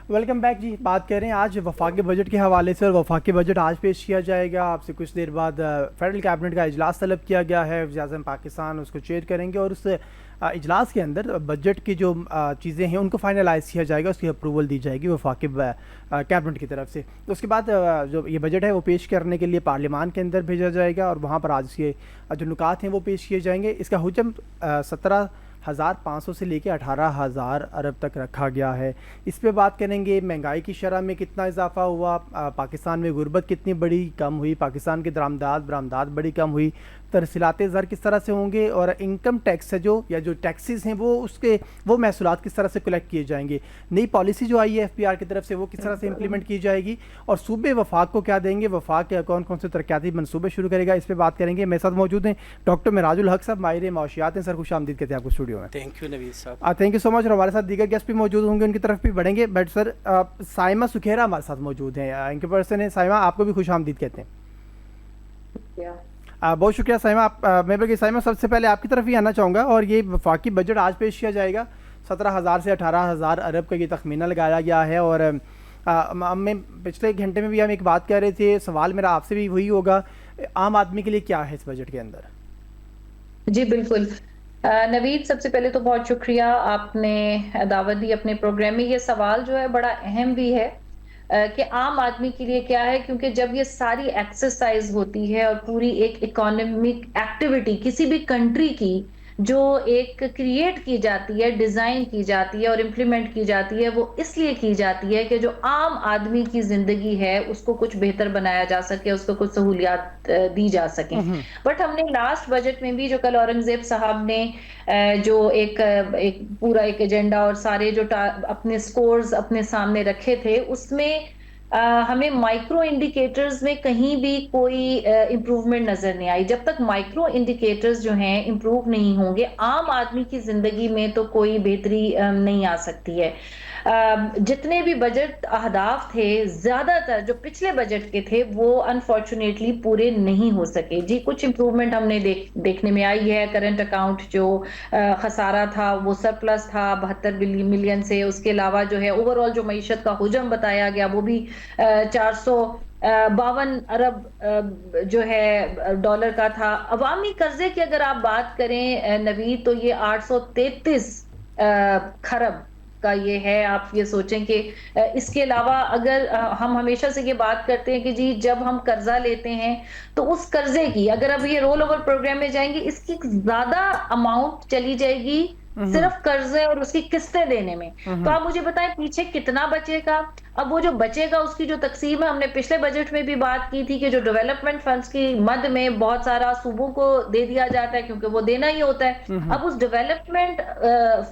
Welcome back जी। बात कर रहे हैं आज वफाकी बजट के हवाले से, और वफाकी बजट आज पेश किया जाएगा। आपसे कुछ देर बाद फेडरल कैबिनेट का इजलास तलब किया गया है। वज़ीर-ए-आज़म पाकिस्तान उसको चेयर करेंगे और उस इजलास के अंदर बजट की जो चीज़ें हैं उनको फाइनलाइज किया जाएगा, उसकी अप्रूवल दी जाएगी वफाकी कैबिनेट की तरफ से। तो उसके बाद जो ये बजट है वो पेश करने के लिए पार्लियामान के अंदर भेजा जाएगा और वहाँ पर आज के जो नुकात हैं वो पेश किए जाएंगे। इसका हुजम 17,500 से लेकर 18,000 अरब तक रखा गया है। इस पे बात करेंगे महंगाई की शरह में कितना इजाफा हुआ, पाकिस्तान में गुर्बत कितनी बड़ी कम हुई, पाकिस्तान की बरामदात बड़ी कम हुई, तरसीलात ज़र किस तरह से होंगे, और इनकम टैक्स है जो टैक्सेस हैं वो महसूलात किस तरह से कलेक्ट किए जाएंगे। नई पॉलिसी जो आई है FPR की तरफ से वो किस तरह से इम्प्लीमेंट की जाएगी, और सूबे वफाक को क्या देंगे, वफाक के कौन कौन से तरक्याती मनसूबे शुरू करेगा, इस पर बात करेंगे। मेरे साथ मौजूद हैं डॉक्टर मिराजुल हक साहब, माहिर मौशियात हैं। सर खुश आमदीद कहते हैं आपको स्टूडियो में। थैंक यू नवीद साहब। Thank you so much. और हमारे साथ दीगर गेस्ट भी मौजूद होंगे, उनकी तरफ भी बढ़ेंगे। बट सर साइमा सुखेरा हमारे साथ मौजूद हैं, इनके पर्सन है। साइमा, आपको भी खुश आमदीद कहते हैं। बहुत शुक्रिया साइमा। मैं बल्कि साइमा सबसे पहले आपकी तरफ ही आना चाहूँगा, और ये वफाकी बजट आज पेश किया जाएगा। 17,000 से 18,000 अरब का ये तखमीना लगाया गया है। और मैं पिछले घंटे में भी हम एक बात कर रहे थे, सवाल मेरा आपसे भी वही होगा, आम आदमी के लिए क्या है इस बजट के अंदर? जी बिल्कुल। नवीद, सबसे पहले तो बहुत शुक्रिया, आपने दावत दी अपने प्रोग्राम में। ये सवाल जो है बड़ा अहम भी है कि आम आदमी के लिए क्या है, क्योंकि जब ये सारी एक्सरसाइज होती है और पूरी एक इकोनॉमिक एक्टिविटी किसी भी कंट्री की जो एक क्रिएट की जाती है, डिजाइन की जाती है और इम्प्लीमेंट की जाती है, वो इसलिए की जाती है कि जो आम आदमी की जिंदगी है उसको कुछ बेहतर बनाया जा सके, उसको कुछ सहूलियात दी जा सके। बट हमने लास्ट बजट में भी, जो कल औरंगजेब साहब ने जो एक पूरा एक एजेंडा और सारे जो अपने स्कोर्स अपने सामने रखे थे, उसमें हमें माइक्रो इंडिकेटर्स में कहीं भी कोई इम्प्रूवमेंट नजर नहीं आई। जब तक माइक्रो इंडिकेटर्स जो हैं इम्प्रूव नहीं होंगे, आम आदमी की जिंदगी में तो कोई बेहतरी नहीं आ सकती है। जितने भी बजट अहदाफ थे, ज्यादातर जो पिछले बजट के थे वो अनफॉर्चुनेटली पूरे नहीं हो सके। जी, कुछ इंप्रूवमेंट हमने देखने में आई है। करंट अकाउंट जो खसारा था वो सरप्लस था 72 मिलियन से। उसके अलावा जो है ओवरऑल जो मईशत का हुजम बताया गया वो भी 452 अरब जो है डॉलर का था। अवामी कर्जे की अगर आप बात करें नवीद, तो ये 833 खरब का ये है। आप ये सोचें कि इसके अलावा अगर हम हमेशा से ये बात करते हैं कि जी जब हम कर्जा लेते हैं तो उस कर्जे की, अगर अब ये रोल ओवर प्रोग्राम में जाएंगे, इसकी ज्यादा अमाउंट चली जाएगी सिर्फ कर्जे और उसकी किस्तें देने में। तो आप मुझे बताएं पीछे कितना बचेगा। अब वो जो बचेगा उसकी जो तकसीम है, हमने पिछले बजट में भी बात की थी कि जो डेवलपमेंट फंड्स की मद में बहुत सारा सूबों को दे दिया जाता है क्योंकि वो देना ही होता है। अब उस डेवलपमेंट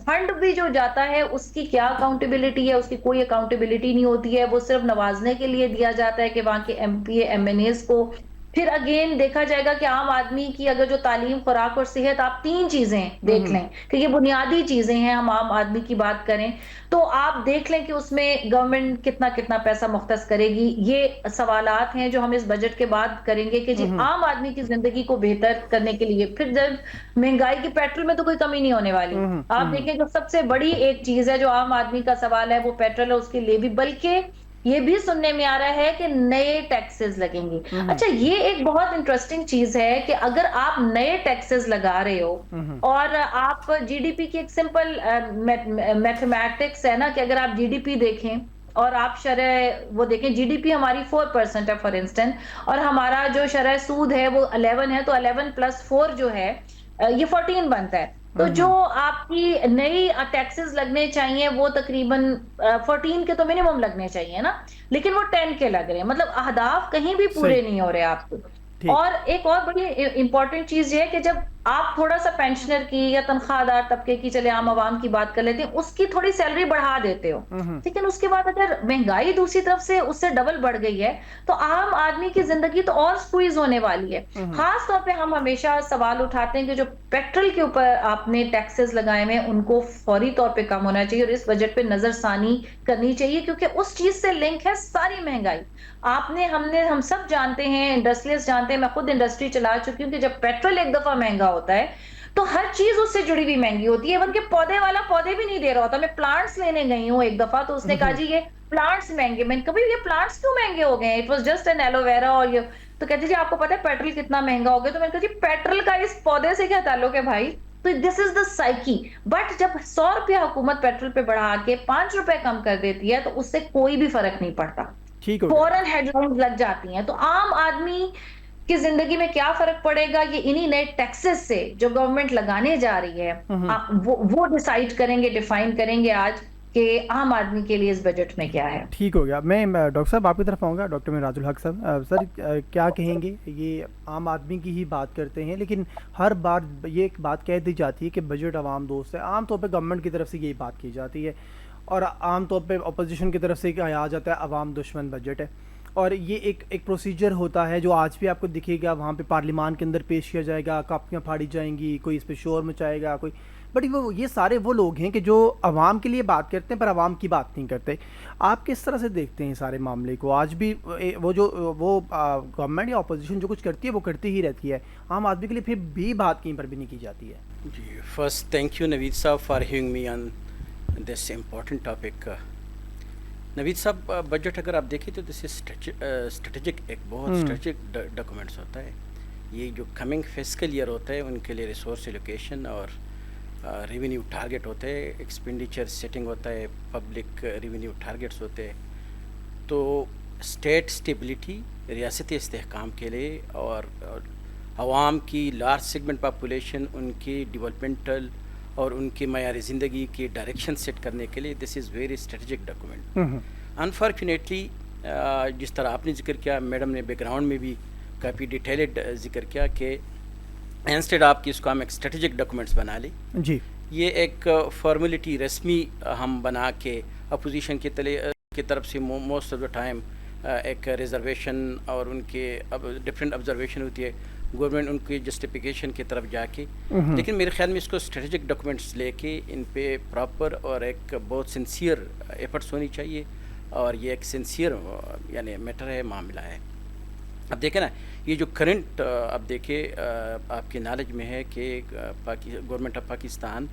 फंड भी जो जाता है उसकी क्या अकाउंटेबिलिटी है? उसकी कोई अकाउंटेबिलिटी नहीं होती है। वो सिर्फ नवाजने के लिए दिया जाता है कि वहां के MPA MNAs को। फिर अगेन देखा जाएगा कि आम आदमी की अगर जो तालीम, खुराक और सेहत, आप तीन चीजें देख लें कि ये बुनियादी चीजें हैं, हम आम आदमी की बात करें तो आप देख लें कि उसमें गवर्नमेंट कितना कितना पैसा मुख्तस करेगी। ये सवालात हैं जो हम इस बजट के बाद करेंगे कि जी आम आदमी की जिंदगी को बेहतर करने के लिए। फिर जब महंगाई की, पेट्रोल में तो कोई कमी नहीं होने वाली। आप देखें जो सबसे बड़ी एक चीज है जो आम आदमी का सवाल है वो पेट्रोल है, उसके लिए भी। बल्कि ये भी सुनने में आ रहा है कि नए टैक्सेस लगेंगे। अच्छा, ये एक बहुत इंटरेस्टिंग चीज है कि अगर आप नए टैक्सेस लगा रहे हो और आप GDP की, एक सिंपल मैथमेटिक्स है ना कि अगर आप GDP देखें और आप शरह वो देखें, GDP हमारी 4% है फॉर इंस्टेंस, और हमारा जो शरह सूद है वो 11 है, तो 11 + 4 जो है ये 14 बनता है। तो जो आपकी नई टैक्सेस लगने चाहिए वो तकरीबन 14 के तो मिनिमम लगने चाहिए ना, लेकिन वो 10 के लग रहे हैं। मतलब अहदाफ कहीं भी पूरे नहीं हो रहे आपके। और एक और बड़ी इंपॉर्टेंट चीज ये है कि जब आप थोड़ा सा पेंशनर की या तनख्वाहदार तबके की, चले आम आवाम की बात कर लेते हैं, उसकी थोड़ी सैलरी बढ़ा देते हो, लेकिन उसके बाद अगर महंगाई दूसरी तरफ से उससे डबल बढ़ गई है तो आम आदमी की जिंदगी तो और स्क्वीज होने वाली है। खास तौर पे हम हमेशा सवाल उठाते हैं कि जो पेट्रोल के ऊपर आपने टैक्सेस लगाए हुए उनको फौरी तौर पे कम होना चाहिए और इस बजट पे नजरसानी करनी चाहिए, क्योंकि उस चीज से लिंक है सारी महंगाई। हम सब जानते हैं, इंडस्ट्रियलिस्ट जानते हैं, मैं खुद इंडस्ट्री चला चुकी हूँ कि जब पेट्रोल एक दफा महंगा होता है तो हर चीज उससे जुड़ी हुई महंगी होती है। इवन के पौधे वाला पौधे भी नहीं दे रहा होता। मैं प्लांट्स लेने गई हूँ एक दफा, तो उसने कहा जी ये प्लांट्स महंगे। मैंने कभी ये प्लांट्स क्यों महंगे हो गए? It was just an aloe vera और ये। तो कहती जी आपको पता है पेट्रोल कितना महंगा हो गया? तो मैंने कहा जी पेट्रोल का इस पौधे से क्या ताल्लुक है भाई? तो this is the psyche. But जब 100 रुपया हुकूमत पेट्रोल पे बढ़ा के 5 रुपए कम कर देती है, तो उससे कोई भी फर्क नहीं पड़ता। ठीक हो गया। फौरन हेडलाइंस लग जाती हैं। तो आम आदमी की जिंदगी में क्या फर्क पड़ेगा, ये इन्हीं नए टैक्सेस से जो गवर्नमेंट लगाने जा रही है, वो डिसाइड करेंगे, डिफाइन करेंगे आज कि आम आदमी के लिए इस बजट में क्या है। ठीक हो गया। मैं डॉक्टर साहब आपकी तरफ आऊँगा, डॉक्टर मिराजुल हक साहब। सर क्या कहेंगे? ये आम आदमी की ही बात करते हैं, लेकिन हर बार ये एक बात कह दी जाती है कि बजट आवाम दोस्त है। आम तौर पे गवर्नमेंट की तरफ से यही बात की जाती है, और आम तौर पे अपोजिशन की तरफ से कहा जाता है आवाम दुश्मन बजट है। और ये एक प्रोसीजर होता है जो आज भी आपको दिखेगा, वहाँ पे पार्लियामान के अंदर पेश किया जाएगा, कापियाँ फाड़ी जाएंगी, कोई इस पे शोर मचाएगा, कोई। बट वो ये सारे वो लोग हैं कि जो आवाम के लिए बात करते हैं पर आवाम की बात नहीं करते। आप किस तरह से देखते हैं सारे मामले को? आज भी वो गवर्नमेंट या अपोजिशन जो कुछ करती है वो करती ही रहती है, आम आदमी के लिए फिर भी बात कहीं पर भी नहीं की जाती है। जी, फर्स्ट थैंक यू नवीद साहब for having me on this important topic. Naveed साहब, बजट अगर आप देखें तो दिस इज स्ट्रेटेजिक, एक बहुत स्ट्रेटेजिक डॉक्यूमेंट्स होता है। ये जो कमिंग फिस्कल ईयर होता है उनके लिए रिसोर्स एलोकेशन और रेवेन्यू टारगेट होते हैं, एक्सपेंडिचर सेटिंग होता है, पब्लिक रेवेन्यू टारगेट्स होते हैं। तो स्टेट स्टेबिलिटी, रियासती इस्तेहकाम के लिए और आवाम की लार्ज सेगमेंट पॉपुलेशन, उनकी डेवलपमेंटल और उनकी मयार ज़िंदगी की डायरेक्शन सेट करने के लिए this is very strategic document. Unfortunately जिस तरह आपने जिक्र किया, मैडम ने बैकग्राउंड में भी काफ़ी डिटेल्ड जिक्र किया कि इंस्टेड आपकी इसको हम एक स्ट्रेटेजिक डॉक्यूमेंट्स बना लें। जी, ये एक फॉर्मेलिटी रस्मी हम बना के अपोजिशन की तरफ से मोस्ट ऑफ द टाइम एक रिजर्वेशन और उनके अब डिफरेंट ऑब्जर्वेशन होती है, गवर्नमेंट उनकी जस्टिफिकेशन की तरफ जाके। लेकिन मेरे ख्याल में इसको स्ट्रेटेजिक डॉक्यूमेंट्स लेके इन पे प्रॉपर और एक बहुत सिंसियर एफर्ट्स होनी चाहिए, और ये एक सिंसियर यानी मैटर है, मामला है। अब देखें ना, ये जो करंट अब देखें आपके नॉलेज में है कि गवर्नमेंट ऑफ पाकिस्तान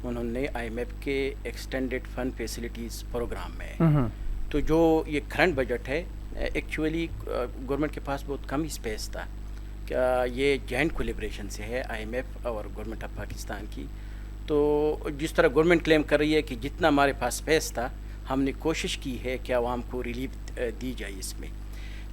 उन्होंने IMF के एक्सटेंडेड फंड फैसिलिटीज़ प्रोग्राम में, तो जो ये करंट बजट है एक्चुअली गवर्नमेंट के पास बहुत कम स्पेस था। क्या ये जॉइंट कोलैबोरेशन से है IMF और गवर्नमेंट ऑफ पाकिस्तान की। तो जिस तरह गवर्नमेंट क्लेम कर रही है कि जितना हमारे पास स्पेस था, हमने कोशिश की है कि आवाम को रिलीफ दी जाए इसमें।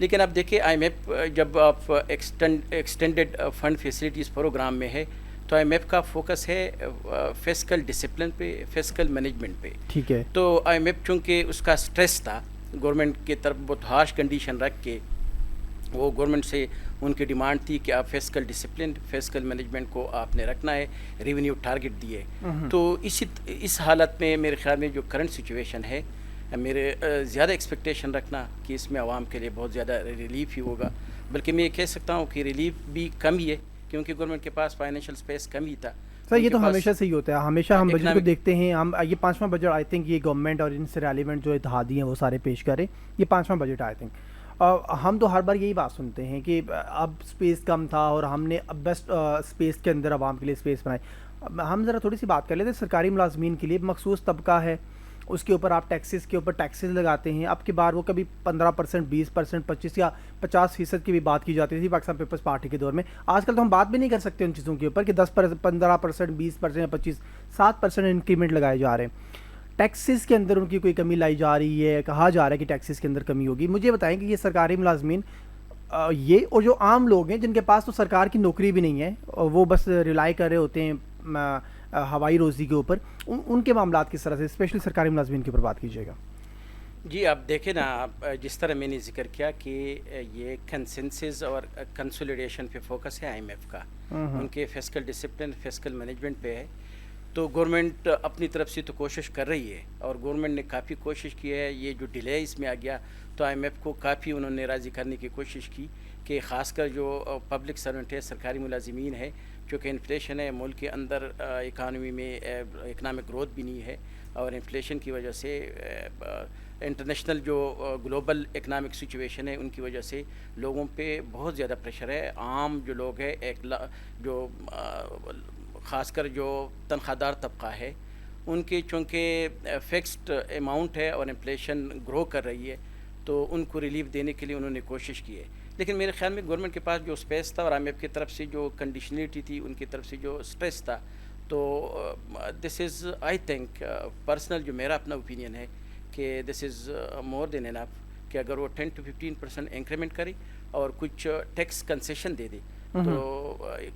लेकिन अब देखिए IMF जब आप एक्सटेंडेड फंड फैसिलिटीज़ प्रोग्राम में है, तो IMF का फोकस है फिस्कल डिसिप्लिन पे, फिस्कल मैनेजमेंट पे। ठीक है। तो IMF चूँकि उसका स्ट्रेस था गवर्नमेंट की तरफ, बहुत हार्श कंडीशन रख के वो गवर्नमेंट से उनकी डिमांड थी कि आप फिस्कल डिसिप्लिन, फिस्कल मैनेजमेंट को आपने रखना है, रेवेन्यू टारगेट दिए। तो इस हालत में मेरे ख्याल में जो करंट सिचुएशन है, मेरे ज़्यादा एक्सपेक्टेशन रखना कि इसमें आवाम के लिए बहुत ज़्यादा रिलीफ ही होगा। बल्कि मैं ये कह सकता हूँ कि रिलीफ भी कम ही है, क्योंकि गवर्नमेंट के पास फाइनेंशियल स्पेस कम ही था। सर ये तो हमेशा से ही होता है, हमेशा हम बजट को देखते हैं। हम ये 5वां बजट आई थिंक ये गवर्नमेंट और इनसे रेलिवेंट जो इत्तेहादी हैं वो सारे पेश करें, ये 5वां बजट आई थिंक। हम तो हर बार यही बात सुनते हैं कि अब स्पेस कम था और हमने अब बेस्ट स्पेस के अंदर आवाम के लिए स्पेस बनाई। हम ज़रा थोड़ी सी बात कर लेते हैं। सरकारी मुलाजमीन के लिए मखसूस तबका है, उसके ऊपर आप टैक्सेस के ऊपर टैक्सेस लगाते हैं। अब की बार वो कभी 15%, 20%, 25 या 50% की भी बात की जाती थी पाकिस्तान पीपल्स पार्टी के दौर में। आजकल तो हम बात भी नहीं कर सकते उन चीज़ों के ऊपर कि 10%, 15%, 20% या 7% इंक्रीमेंट लगाए जा रहे हैं। टैक्सेस के अंदर उनकी कोई कमी लाई जा रही है, कहा जा रहा है कि टैक्सेस के अंदर कमी होगी। मुझे बताएं कि ये सरकारी मुलाजमीन ये और जो आम लोग हैं जिनके पास तो सरकार की नौकरी भी नहीं है, वो बस रिलाई कर रहे होते हैं हवाई रोज़ी के ऊपर, उनके मामलात किस तरह से, स्पेशली सरकारी मुलाजमीन के ऊपर बात कीजिएगा। जी, आप देखें ना, जिस तरह मैंने जिक्र किया कि ये कंसेंसस और कंसोलिडेशन पे फोकस है IMF का, उनके फिस्कल डिसिप्लिन, फिस्कल मैनेजमेंट पे है। तो गवर्नमेंट अपनी तरफ से तो कोशिश कर रही है, और गवर्नमेंट ने काफ़ी कोशिश की है। ये जो डिले इसमें आ गया, तो IMF को काफ़ी उन्होंने राज़ी करने की कोशिश की कि ख़ासकर जो पब्लिक सर्वेंट है, सरकारी मुलाजिमीन है, चूँकि इन्फ्लेशन है मुल्क के अंदर, इकानमी में इकनॉमिक ग्रोथ भी नहीं है, और इन्फ्लेशन की वजह से इंटरनेशनल जो ग्लोबल इकनॉमिक सिचुएशन है उनकी वजह से लोगों पे बहुत ज़्यादा प्रेशर है। आम जो लोग हैं, जो ख़ासकर जो तनख्वाहदार तबका है उनकी चूँकि फिक्स्ड अमाउंट है और इन्फ्लेशन ग्रो कर रही है, तो उनको रिलीफ देने के लिए उन्होंने कोशिश की है। लेकिन मेरे ख्याल में गवर्नमेंट के पास जो स्पेस था और IMF की तरफ से जो कंडीशनलिटी थी, उनकी तरफ से जो स्ट्रेस था, तो this is I think personal जो मेरा अपना ओपिनियन है कि this is more than enough कि अगर वो 10 to 15% इंक्रीमेंट करे और कुछ टैक्स कंसेशन दे दे तो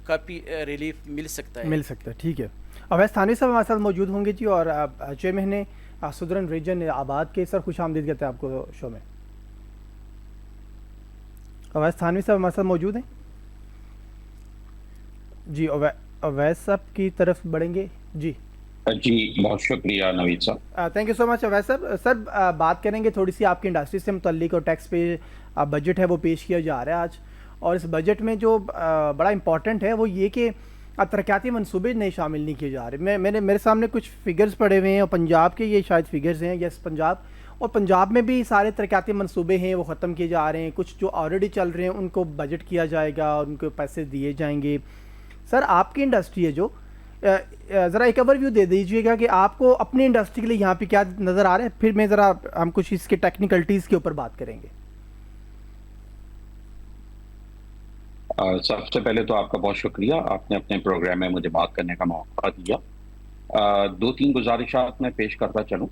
काफ़ी रिलीफ मिल सकता है। ठीक है। अवैध थानवी साहब हमारे साथ मौजूद होंगे जी, और 6 महीने सुदर्न रीजन आबाद के सर खुश आमदीद कहते हैं आपको शो में। अवैध थानवी साहब हमारे साथ मौजूद हैं जी। अवैध साहब की तरफ बढ़ेंगे जी। बहुत शुक्रिया नवीद साहब। थैंक यू सो मच अवैध साहब। सर बात करेंगे थोड़ी सी आपकी इंडस्ट्री से मुतल्लिक, और टैक्स पे बजट है वो पेश किया जा रहा है आज, और इस बजट में जो बड़ा इंपॉर्टेंट है वो ये कि तरक्याती मनसूबे नहीं शामिल नहीं किए जा रहे। मेरे सामने कुछ फिगर्स पड़े हुए हैं, और पंजाब के ये शायद फिगर्स हैं, यस पंजाब, और पंजाब में भी सारे तरक्याती मनसूबे हैं वो ख़त्म किए जा रहे हैं। कुछ जो ऑलरेडी चल रहे हैं उनको बजट किया जाएगा और उनको पैसे दिए जाएंगे। सर आपकी इंडस्ट्री है जो, ज़रा एक ओवरव्यू दे दीजिएगा कि आपको अपनी इंडस्ट्री के लिए यहाँ पे क्या नज़र आ रहा है, फिर मैं ज़रा हम कुछ इसके टेक्निकलिटीज़ के ऊपर बात करेंगे। सबसे पहले तो आपका बहुत शुक्रिया, आपने अपने प्रोग्राम में मुझे बात करने का मौका दिया। 2-3 गुजारिशात मैं पेश करता चलूँ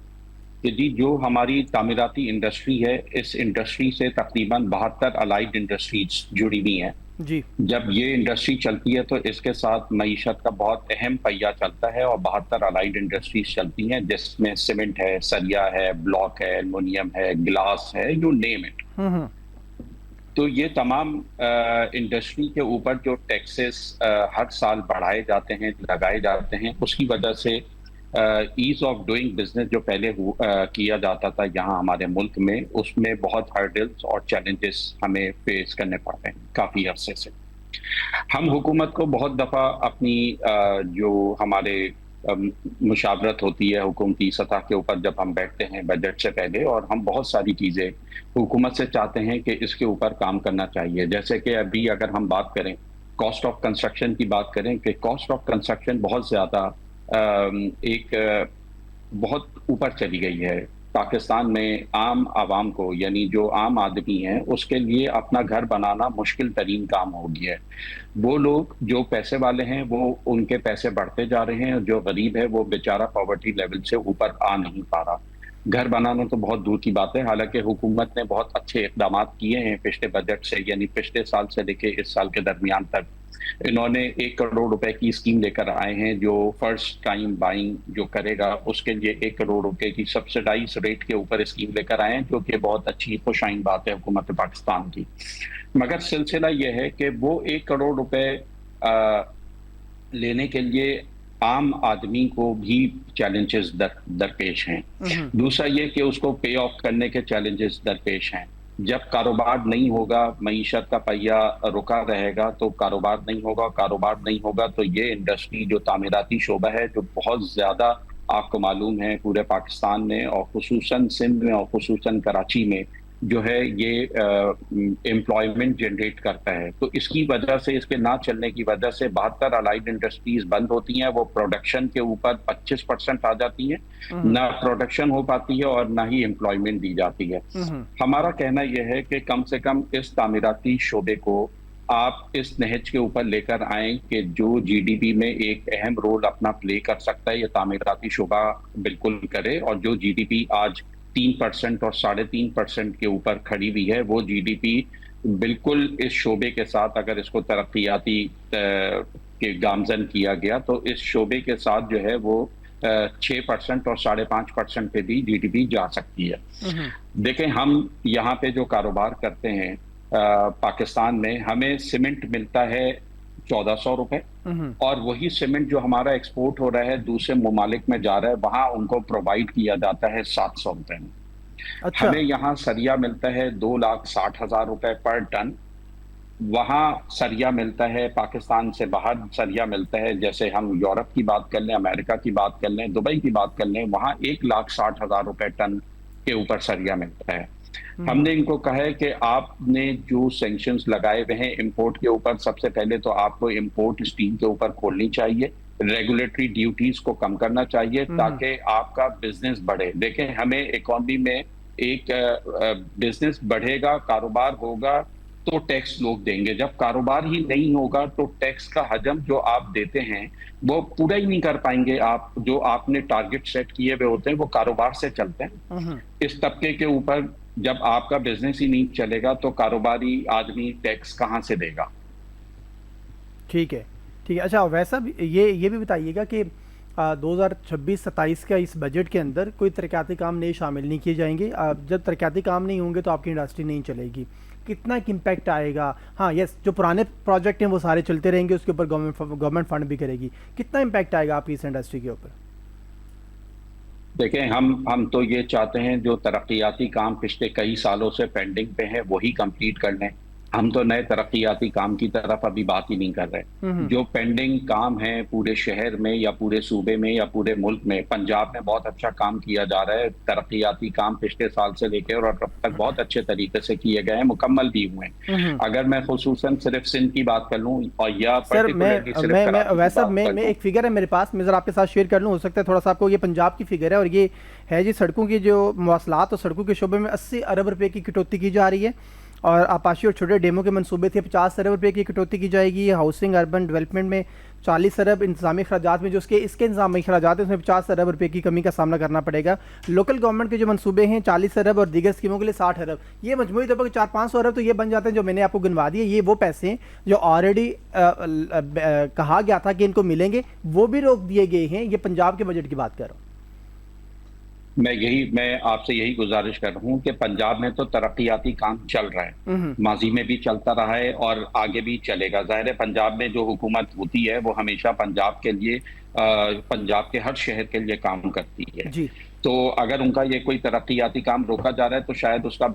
कि जी जो हमारी तामीराती इंडस्ट्री है, इस इंडस्ट्री से तकरीबन 72 अलाइड इंडस्ट्रीज जुड़ी हुई हैं जी। जब ये इंडस्ट्री चलती है तो इसके साथ मईशत का बहुत अहम पहिया चलता है, और 72 अलाइड इंडस्ट्रीज चलती हैं जिसमें सीमेंट है, सरिया है, ब्लॉक है, एल्युमिनियम है, ग्लास है, यू नेम इट। तो ये तमाम इंडस्ट्री के ऊपर जो टैक्सेस हर साल बढ़ाए जाते हैं, लगाए जाते हैं, उसकी वजह से ईज ऑफ डूइंग बिजनेस जो पहले किया जाता था यहाँ हमारे मुल्क में, उसमें बहुत हर्डल्स और चैलेंजेस हमें फेस करने पड़ते हैं काफ़ी अरसे से। हम हुकूमत को बहुत दफ़ा अपनी जो हमारे मुशावरत होती है हुकूमती सतह के ऊपर जब हम बैठते हैं बजट से पहले, और हम बहुत सारी चीज़ें हुकूमत से चाहते हैं कि इसके ऊपर काम करना चाहिए। जैसे कि अभी अगर हम बात करें कॉस्ट ऑफ कंस्ट्रक्शन की बात करें कि कॉस्ट ऑफ कंस्ट्रक्शन बहुत ज़्यादा बहुत ऊपर चली गई है। पाकिस्तान में आम आवाम को, यानी जो आम आदमी हैं, उसके लिए अपना घर बनाना मुश्किल तरीन काम हो गया है। वो लोग जो पैसे वाले हैं वो उनके पैसे बढ़ते जा रहे हैं, और जो गरीब है वो बेचारा पॉवर्टी लेवल से ऊपर आ नहीं पा रहा। घर बनाना तो बहुत दूर की बात है। हालांकि हुकूमत ने बहुत अच्छे इक़दाम किए हैं पिछले बजट से, यानी पिछले साल से लेके इस साल के दरमियान तक इन्होंने 1 करोड़ रुपए की स्कीम लेकर आए हैं, जो फर्स्ट टाइम बाइंग जो करेगा उसके लिए 1 करोड़ रुपए की सब्सिडाइज रेट के ऊपर स्कीम लेकर आए हैं, जो कि बहुत अच्छी खुशाइन बात है हुकूमत पाकिस्तान की। मगर सिलसिला यह है कि वो 1 करोड़ रुपए लेने के लिए आम आदमी को भी चैलेंजेस दरपेश हैं। दूसरा ये कि उसको पे ऑफ करने के चैलेंजेस दरपेश हैं। जब कारोबार नहीं होगा, मईशत का पहिया रुका रहेगा, तो कारोबार नहीं होगा, कारोबार नहीं होगा तो ये इंडस्ट्री जो तामीराती शोबा है, जो बहुत ज़्यादा आपको मालूम है पूरे पाकिस्तान में और खुसूसन सिंध में और खुसूसन कराची में जो है ये एम्प्लॉयमेंट जनरेट करता है। तो इसकी वजह से, इसके ना चलने की वजह से 72 अलाइड इंडस्ट्रीज बंद होती हैं। वो प्रोडक्शन के ऊपर 25% आ जाती हैं, ना प्रोडक्शन हो पाती है और ना ही एम्प्लॉयमेंट दी जाती है। हमारा कहना यह है कि कम से कम इस तामीराती शोबे को आप इस नहज के ऊपर लेकर आएं कि जो जीडीपी में एक अहम रोल अपना प्ले कर सकता है, ये तामीराती शोबा बिल्कुल करे। और जो जीडीपी आज 3% और 3.5% के ऊपर खड़ी हुई है, वो जीडीपी बिल्कुल इस शोबे के साथ, अगर इसको तरक्याती के गामजन किया गया तो इस शोबे के साथ जो है वो 6% और 5.5% पे भी जीडीपी जा सकती है। देखें, हम यहाँ पे जो कारोबार करते हैं पाकिस्तान में, हमें सीमेंट मिलता है 1400 रुपए, और वही सीमेंट जो हमारा एक्सपोर्ट हो रहा है दूसरे ममालिक में जा रहा है, वहां उनको प्रोवाइड किया जाता है 700 रुपए में। अच्छा। हमें यहाँ सरिया मिलता है 2,60,000 रुपए पर टन। वहाँ सरिया मिलता है, पाकिस्तान से बाहर सरिया मिलता है, जैसे हम यूरोप की बात कर लें, अमेरिका की बात कर लें, दुबई की बात कर लें, वहाँ 1,60,000 रुपए टन के ऊपर सरिया मिलता है। हमने इनको कहा है कि आपने जो सैंक्शंस लगाए हुए हैं इंपोर्ट के ऊपर, सबसे पहले तो आपको इंपोर्ट स्टीम के ऊपर खोलनी चाहिए। रेगुलेटरी ड्यूटीज को कम करना चाहिए ताकि आपका बिजनेस बढ़े। देखें, हमें इकॉनमी में एक बिजनेस बढ़ेगा, कारोबार होगा तो टैक्स लोग देंगे। जब कारोबार ही नहीं होगा तो टैक्स का हजम जो आप देते हैं वो पूरा ही नहीं कर पाएंगे। आप जो आपने टारगेट सेट किए हुए होते हैं वो कारोबार से चलते हैं। इस तबके के ऊपर जब आपका बिजनेस ही नहीं चलेगा तो कारोबारी आदमी टैक्स कहाँ से देगा? ठीक है, ठीक है। अच्छा, वैसा भी ये भी बताइएगा कि 2026-27 का इस बजट के अंदर कोई तरक्याती काम नए शामिल नहीं किए जाएंगे। जब तरक्याती काम नहीं होंगे तो आपकी इंडस्ट्री नहीं चलेगी। कितना एक इम्पैक्ट आएगा? हाँ, यस, जो पुराने प्रोजेक्ट हैं वो सारे चलते रहेंगे, उसके ऊपर गवर्नमेंट फंड भी करेगी। कितना इम्पैक्ट आएगा आपकी इस इंडस्ट्री के ऊपर? देखें, हम तो ये चाहते हैं जो तरक्याती काम पिछले कई सालों से पेंडिंग पे है वही कंप्लीट कर लें। हम तो नए तरक्याती काम की तरफ अभी बात ही नहीं कर रहे। जो पेंडिंग काम है पूरे शहर में या पूरे सूबे में या पूरे मुल्क में, पंजाब में बहुत अच्छा काम किया जा रहा है। तरक्याती काम पिछले साल से लेकर और अब तक बहुत अच्छे तरीके से किए गए हैं, मुकम्मल भी हुए हैं। अगर मैं खुसूसन सिर्फ सिंध की बात कर लूँ और या सर, मैं एक फिगर है मेरे पास, मैं जरा आपके साथ शेयर कर लूँ। हो सकता है थोड़ा सा आपको, ये पंजाब की फिगर है और ये है जी सड़कों की जो मवासलात और सड़कों के शोबे में 80 अरब रुपए की कटौती की जा रही है। और आपाशी और छोटे डेमो के मंसूबे थे 50 अरब रुपए की कटौती की जाएगी। हाउसिंग अर्बन डेवलपमेंट में 40 अरब, इंतजामी खराजात में जो इसके इंतजामी खराजात हैं उसमें 50 अरब रुपए की कमी का सामना करना पड़ेगा। लोकल गवर्नमेंट के जो मंसूबे हैं 40 अरब और दीगर स्कीमों के लिए 60 अरब। ये मजमूई तौर पर 400-500 अरब तो ये बन जाते हैं जो मैंने आपको गिनवा दिए। ये वो पैसे हैं जो ऑलरेडी कहा गया था कि इनको मिलेंगे, वो भी रोक दिए गए हैं। ये पंजाब के बजट की बात कर रहा हूँ। मैं आपसे यही गुजारिश कर रहा हूँ कि पंजाब में तो तरक्याती काम चल रहा है, माजी में भी चलता रहा है और आगे भी चलेगा। जाहिर है पंजाब में जो हुकूमत होती है वो हमेशा पंजाब के लिए, पंजाब के हर शहर के लिए काम करती है जी। तो अगर उनका ये कोई तरक्याती काम रोका जा रहा है तो शायद उसका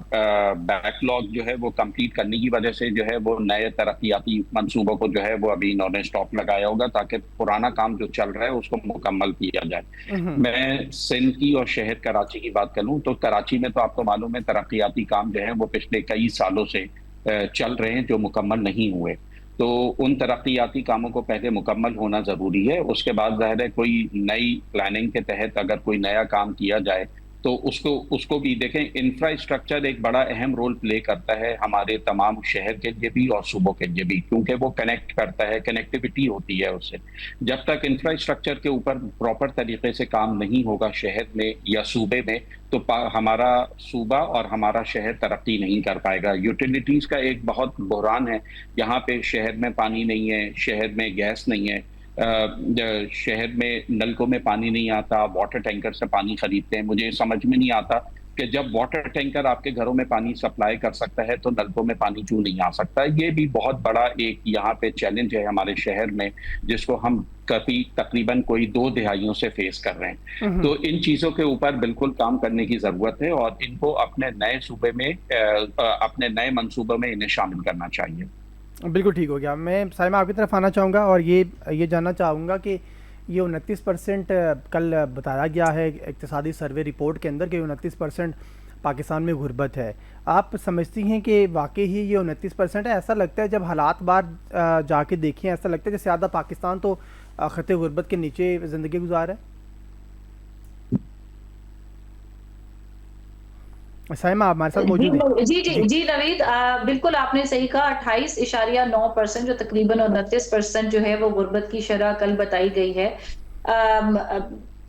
बैकलॉग जो है वो कंप्लीट करने की वजह से जो है वो नए तरक्याती मंसूबों को जो है वो अभी इन्होंने स्टॉप लगाया होगा ताकि पुराना काम जो चल रहा है उसको मुकम्मल किया जाए। मैं सिंध की और शहर कराची की बात करूं तो कराची में तो आपको मालूम है तरक्याती काम जो है वो पिछले कई सालों से चल रहे हैं जो मुकम्मल नहीं हुए। तो उन तरक्याती कामों को पहले मुकम्मल होना ज़रूरी है, उसके बाद ज़ाहिर है कोई नई प्लानिंग के तहत अगर कोई नया काम किया जाए तो उसको भी देखें। इंफ्रास्ट्रक्चर एक बड़ा अहम रोल प्ले करता है हमारे तमाम शहर के लिए भी और सूबों के लिए भी, क्योंकि वो कनेक्ट करता है, कनेक्टिविटी होती है उससे। जब तक इंफ्रास्ट्रक्चर के ऊपर प्रॉपर तरीके से काम नहीं होगा शहर में या सूबे में तो हमारा सूबा और हमारा शहर तरक्की नहीं कर पाएगा। यूटिलिटीज का एक बहुत बहरान है, यहाँ पे शहर में पानी नहीं है, शहर में गैस नहीं है, शहर में नलकों में पानी नहीं आता, वाटर टैंकर से पानी खरीदते हैं। मुझे समझ में नहीं आता कि जब वाटर टैंकर आपके घरों में पानी सप्लाई कर सकता है तो नलकों में पानी क्यों नहीं आ सकता। ये भी बहुत बड़ा एक यहाँ पे चैलेंज है हमारे शहर में, जिसको हम कभी तकरीबन कोई 2 दहाइयों से फेस कर रहे हैं। तो इन चीजों के ऊपर बिल्कुल काम करने की जरूरत है और इनको अपने नए सूबे में, अपने नए मंसूबों में इन्हें शामिल करना चाहिए। बिल्कुल ठीक हो गया। मैं साइमा आपकी तरफ आना चाहूँगा और ये जानना चाहूँगा कि ये 29% कल बताया गया है इक्तिसादी सर्वे रिपोर्ट के अंदर कि 29% पाकिस्तान में गुर्बत है। आप समझती हैं कि वाकई ही ये 29% है? ऐसा लगता है जब हालात बाहर जाके देखें, ऐसा लगता है जैसे आधा पाकिस्तान तो खतरे गुर्बत के नीचे ज़िंदगी गुजार है। साइमा आप हमारे साथ मौजूद हैं? जी नवीद, बिल्कुल आपने सही कहा। 28.9% जो तकरीबन 29% जो है वो गुर्बत की शरह कल बताई गई है।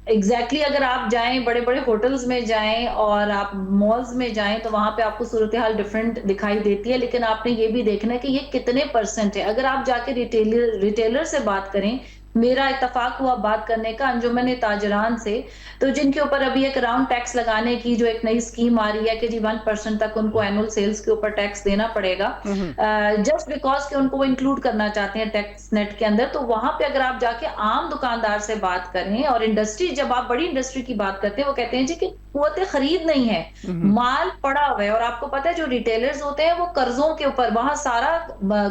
एग्जैक्टली अगर आप जाएं, बड़े बड़े होटल्स में जाएं और आप मॉल्स में जाएं तो वहां पे आपको सूरत हाल डिफरेंट दिखाई देती है, लेकिन आपने ये भी देखना है कि ये कितने % है। अगर आप जाके रिटेलर से बात करें, मेरा इत्तफाक हुआ बात करने का अंजुमन ताजरान से, तो जिनके ऊपर अभी एक राउंड टैक्स लगाने की जो एक नई स्कीम आ रही है कि जी 1% तक उनको एनुअल सेल्स के ऊपर टैक्स देना पड़ेगा, जस्ट बिकॉज कि उनको वो इंक्लूड करना चाहते हैं टैक्स नेट के अंदर। तो वहां पे अगर आप जाके आम दुकानदार से बात करें और इंडस्ट्री, जब आप बड़ी इंडस्ट्री की बात करते हैं, वो कहते हैं जी कि कुव्वत खरीद नहीं है, माल पड़ा हुआ है। और आपको पता है जो रिटेलर्स होते हैं वो कर्जों के ऊपर, वहां सारा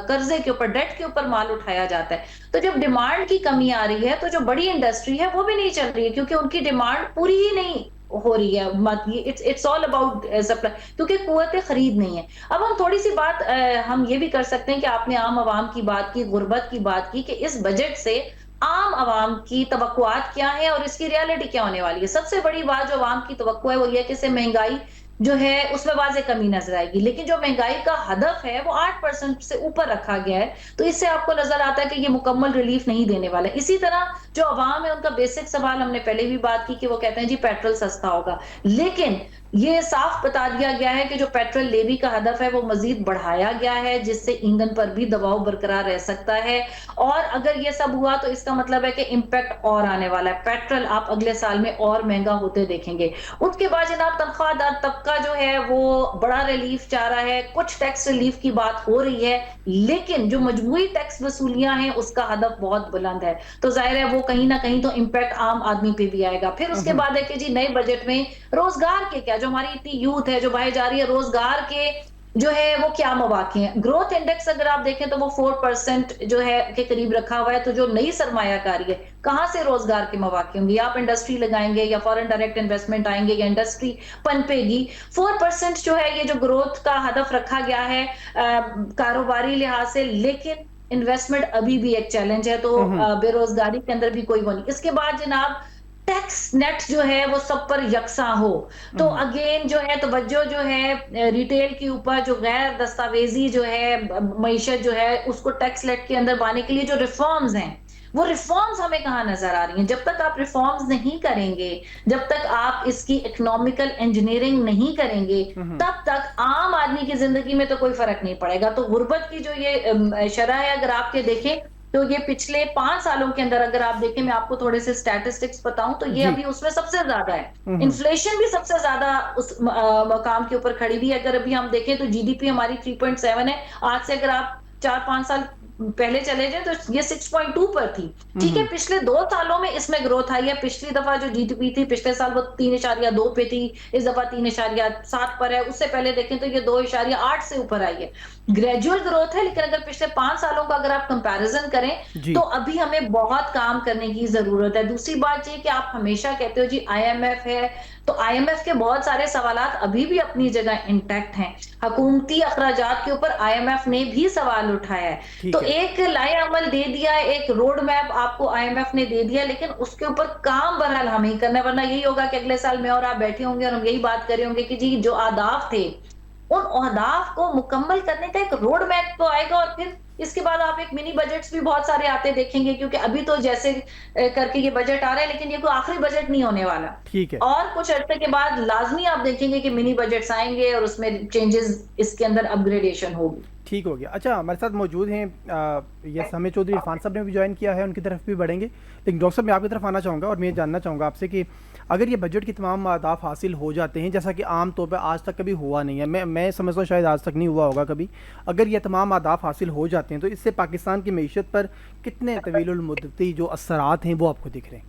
कर्जे के ऊपर, डेट के ऊपर माल उठाया जाता है। तो जब डिमांड की कमी आ रही है तो जो बड़ी इंडस्ट्री है वो भी नहीं चल रही है, क्योंकि उनकी डिमांड पूरी ही नहीं हो रही है। इट्स ऑल अबाउट सप्लाई, क्योंकि कुव्वत खरीद नहीं है। अब हम थोड़ी सी बात हम ये भी कर सकते हैं कि आपने आम आवाम की बात की, गुर्बत की बात की, कि इस बजट से आम आवाम की तवक्कुआत क्या है और इसकी रियलिटी क्या होने वाली है। सबसे बड़ी बात जो आवाम की तवक्को है वो ये है कि इससे महंगाई जो है उसमें वाज़े कमी नजर आएगी, लेकिन जो महंगाई का हदफ है वो 8% से ऊपर रखा गया है, तो इससे आपको नजर आता है कि ये मुकम्मल रिलीफ नहीं देने वाला है। इसी तरह जो अवाम है उनका बेसिक सवाल हमने पहले भी बात की कि वो कहते हैं जी पेट्रोल सस्ता होगा, लेकिन ये साफ बता दिया गया है कि जो पेट्रोल लेवी का हदफ है वो मजीद बढ़ाया गया है, जिससे ईंधन पर भी दबाव बरकरार रह सकता है। और अगर ये सब हुआ तो इसका मतलब है कि इम्पैक्ट और आने वाला है, पेट्रोल आप अगले साल में और महंगा होते देखेंगे। उसके बाद जनाब तनख्वाहदार तबका जो है वो बड़ा रिलीफ चाह रहा है, कुछ टैक्स रिलीफ की बात हो रही है, लेकिन जो मजमूई टैक्स वसूलियां हैं उसका हदफ बहुत बुलंद है, तो जाहिर है वो कहीं ना कहीं तो इम्पैक्ट आम आदमी पे भी आएगा। फिर उसके बाद है कि जी नए बजट में रोजगार के क्या, जो हमारी इतनी यूथ है जो बाहर जा रही है, रोजगार के जो है वो क्या मौके हैं। ग्रोथ इंडेक्स अगर आप देखें तो वो 4% जो है के करीब रखा हुआ है, तो जो नई सरमायाकारी है कहां से रोजगार के मौके होंगे, आप इंडस्ट्री लगाएंगे या फॉरेन डायरेक्ट इन्वेस्टमेंट आएंगे या इंडस्ट्री पनपेगी। 4% जो है ये जो ग्रोथ का हदफ रखा गया है कारोबारी लिहाज से, लेकिन इन्वेस्टमेंट अभी भी एक चैलेंज है, तो बेरोजगारी के अंदर भी कोई वो नहीं। इसके बाद जनाब टैक्स नेट जो है वो सब पर यकसा हो, तो अगेन जो है तवज्जो जो है रिटेल के ऊपर, जो गैर दस्तावेजी जो है मईशत जो है उसको टैक्स नेट के अंदर लाने के लिए जो रिफॉर्म्स हैं, वो रिफॉर्म्स हमें कहाँ नजर आ रही हैं। जब तक आप रिफॉर्म्स नहीं करेंगे, जब तक आप इसकी इकोनॉमिकल इंजीनियरिंग नहीं करेंगे, तब तक आम आदमी की जिंदगी में तो कोई फर्क नहीं पड़ेगा। तो गुर्बत की जो ये शरह है अगर आपके देखें तो ये पिछले 5 सालों के अंदर अगर आप देखें, मैं आपको थोड़े से स्टैटिस्टिक्स बताऊं तो ये अभी उसमें सबसे ज्यादा है। इन्फ्लेशन भी सबसे ज्यादा उस मकाम के ऊपर खड़ी हुई है। अगर अभी हम देखें तो जीडीपी हमारी 3.7 है, आज से अगर आप 4-5 साल पहले चले जाए तो ये 6.2 पर थी। ठीक है, पिछले 2 सालों में इसमें ग्रोथ आई है। पिछली दफा जो जीडीपी थी पिछले साल वो 3.2 पे थी, इस दफा 3.7 पर है। उससे पहले देखें तो ये 2.8 से ऊपर आई है। ग्रेजुअल ग्रोथ है, लेकिन अगर पिछले 5 सालों का अगर आप कंपैरिजन करें तो अभी हमें बहुत काम करने की जरूरत है। दूसरी बात ये कि आप हमेशा कहते हो जी आईएमएफ है, तो आईएमएफ के बहुत सारे सवालात अभी भी अपनी जगह इंटैक्ट हैं। हुकूमती अखराजात के ऊपर आईएमएफ ने भी सवाल उठाया है, तो एक लाए अमल दे दिया, एक रोड मैप आपको आईएमएफ ने दे दिया, लेकिन उसके ऊपर काम बहरहाल हमें ही करना है। वरना यही होगा कि अगले साल में और आप बैठे होंगे और हम यही बात कर रहे होंगे कि जी जो अहदाफ थे उन अहदाफ को मुकम्मल करने का एक रोड मैप तो आएगा, और फिर इसके बाद आप एक मिनी बजट्स भी बहुत सारे आते देखेंगे, क्योंकि अभी तो जैसे करके ये बजट आ रहा है, लेकिन ये कोई आखिरी बजट नहीं होने वाला। ठीक है, और कुछ अर्से के बाद लाजमी आप देखेंगे कि मिनी बजट्स आएंगे और उसमें चेंजेस इसके अंदर अपग्रेडेशन होगी। ठीक हो गया। अच्छा, हमारे साथ मौजूद हैं ये समय चौधरी इरफान साहब ने भी ज्वाइन किया है, उनकी तरफ भी बढ़ेंगे, लेकिन डॉक्टर साहब मैं आपकी तरफ आना चाहूँगा और मैं जानना चाहूँगा आपसे कि अगर ये बजट के तमाम अहदाफ हासिल हो जाते हैं, जैसा कि आम तौर पर आज तक कभी हुआ नहीं है, मैं समझता हूँ शायद आज तक नहीं हुआ होगा कभी, अगर ये तमाम अहदाफ हासिल हो जाते हैं तो इससे पाकिस्तान की मीशत पर कितने तवीलुल मुद्दती जो असरात हैं वो आपको दिख रहे हैं?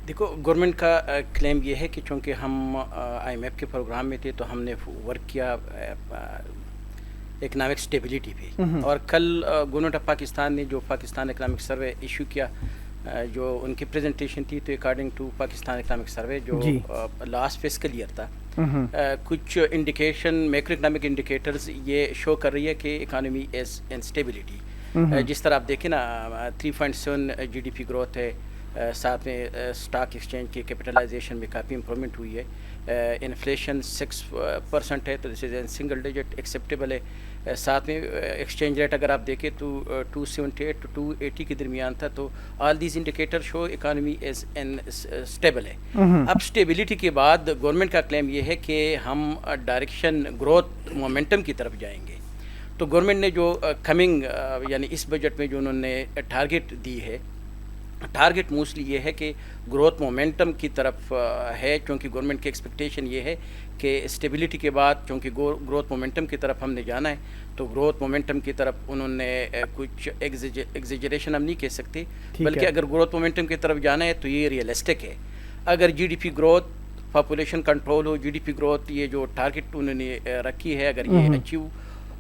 देखो, गवर्नमेंट का क्लेम ये है कि चूँकि हम आईएमएफ के प्रोग्राम में थे तो हमने वर्क किया इकनॉमिक स्टेबिलिटी पे, और कल गवर्नमेंट ऑफ पाकिस्तान ने जो पाकिस्तान इकनॉमिक सर्वे इशू किया, जो उनकी प्रेजेंटेशन थी, तो अकॉर्डिंग टू पाकिस्तान इकनॉमिक सर्वे जो लास्ट फिस्कल ईयर था, कुछ इंडिकेशन मैक्रो इकनॉमिक इंडिकेटर्स ये शो कर रही है कि इकानमी इज इन स्टेबिलिटी। जिस तरह आप देखें ना, 3.7 जीडीपी ग्रोथ है, साथ में स्टॉक एक्सचेंज की कैपिटलाइजेशन में काफ़ी इंप्रूवमेंट हुई है, इन्फ्लेशन 6% है, तो this is in single digit acceptable है। साथ में एक्सचेंज रेट अगर आप देखें तो 278 to 280 के दरमियान था, तो all these indicator show economy is in stable है। अब स्टेबिलिटी के बाद गवर्नमेंट का क्लेम ये है कि हम डायरेक्शन ग्रोथ मोमेंटम की तरफ जाएंगे। तो गवर्नमेंट ने जो कमिंग यानी इस बजट में जो उन्होंने टारगेट दी है, टारगेट मोस्टली ये है कि ग्रोथ मोमेंटम की तरफ है, क्योंकि गवर्नमेंट की एक्सपेक्टेशन ये है कि स्टेबिलिटी के बाद क्योंकि ग्रोथ मोमेंटम की तरफ हमने जाना है, तो ग्रोथ मोमेंटम की तरफ उन्होंने कुछ एग्जेजरेशन हम नहीं कह सकते, बल्कि अगर ग्रोथ मोमेंटम की तरफ जाना है तो ये रियलिस्टिक है। अगर जीडीपी ग्रोथ, पॉपुलेशन कंट्रोल हो, जीडीपी ग्रोथ, ये जो टारगेट उन्होंने रखी है, अगर ये अचीव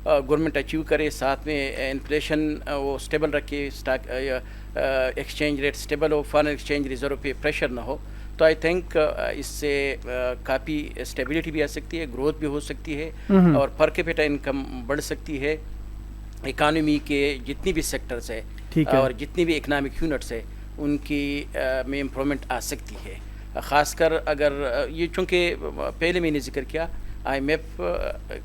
गवर्नमेंट अचीव करे, साथ में इन्फ्लेशन वो स्टेबल रखे, स्टॉक एक्सचेंज रेट स्टेबल हो, फॉरेन एक्सचेंज रिजर्व पे प्रेशर ना हो, तो आई थिंक इससे काफ़ी स्टेबिलिटी भी आ सकती है, ग्रोथ भी हो सकती है, और पर कैपिटा इनकम बढ़ सकती है। इकानमी के जितनी भी सेक्टर्स है और जितनी भी इकनॉमिक यूनिट्स है उनकी में इम्प्रूवमेंट आ सकती है। ख़ासकर अगर ये चूँकि पहले मैंने जिक्र किया IMF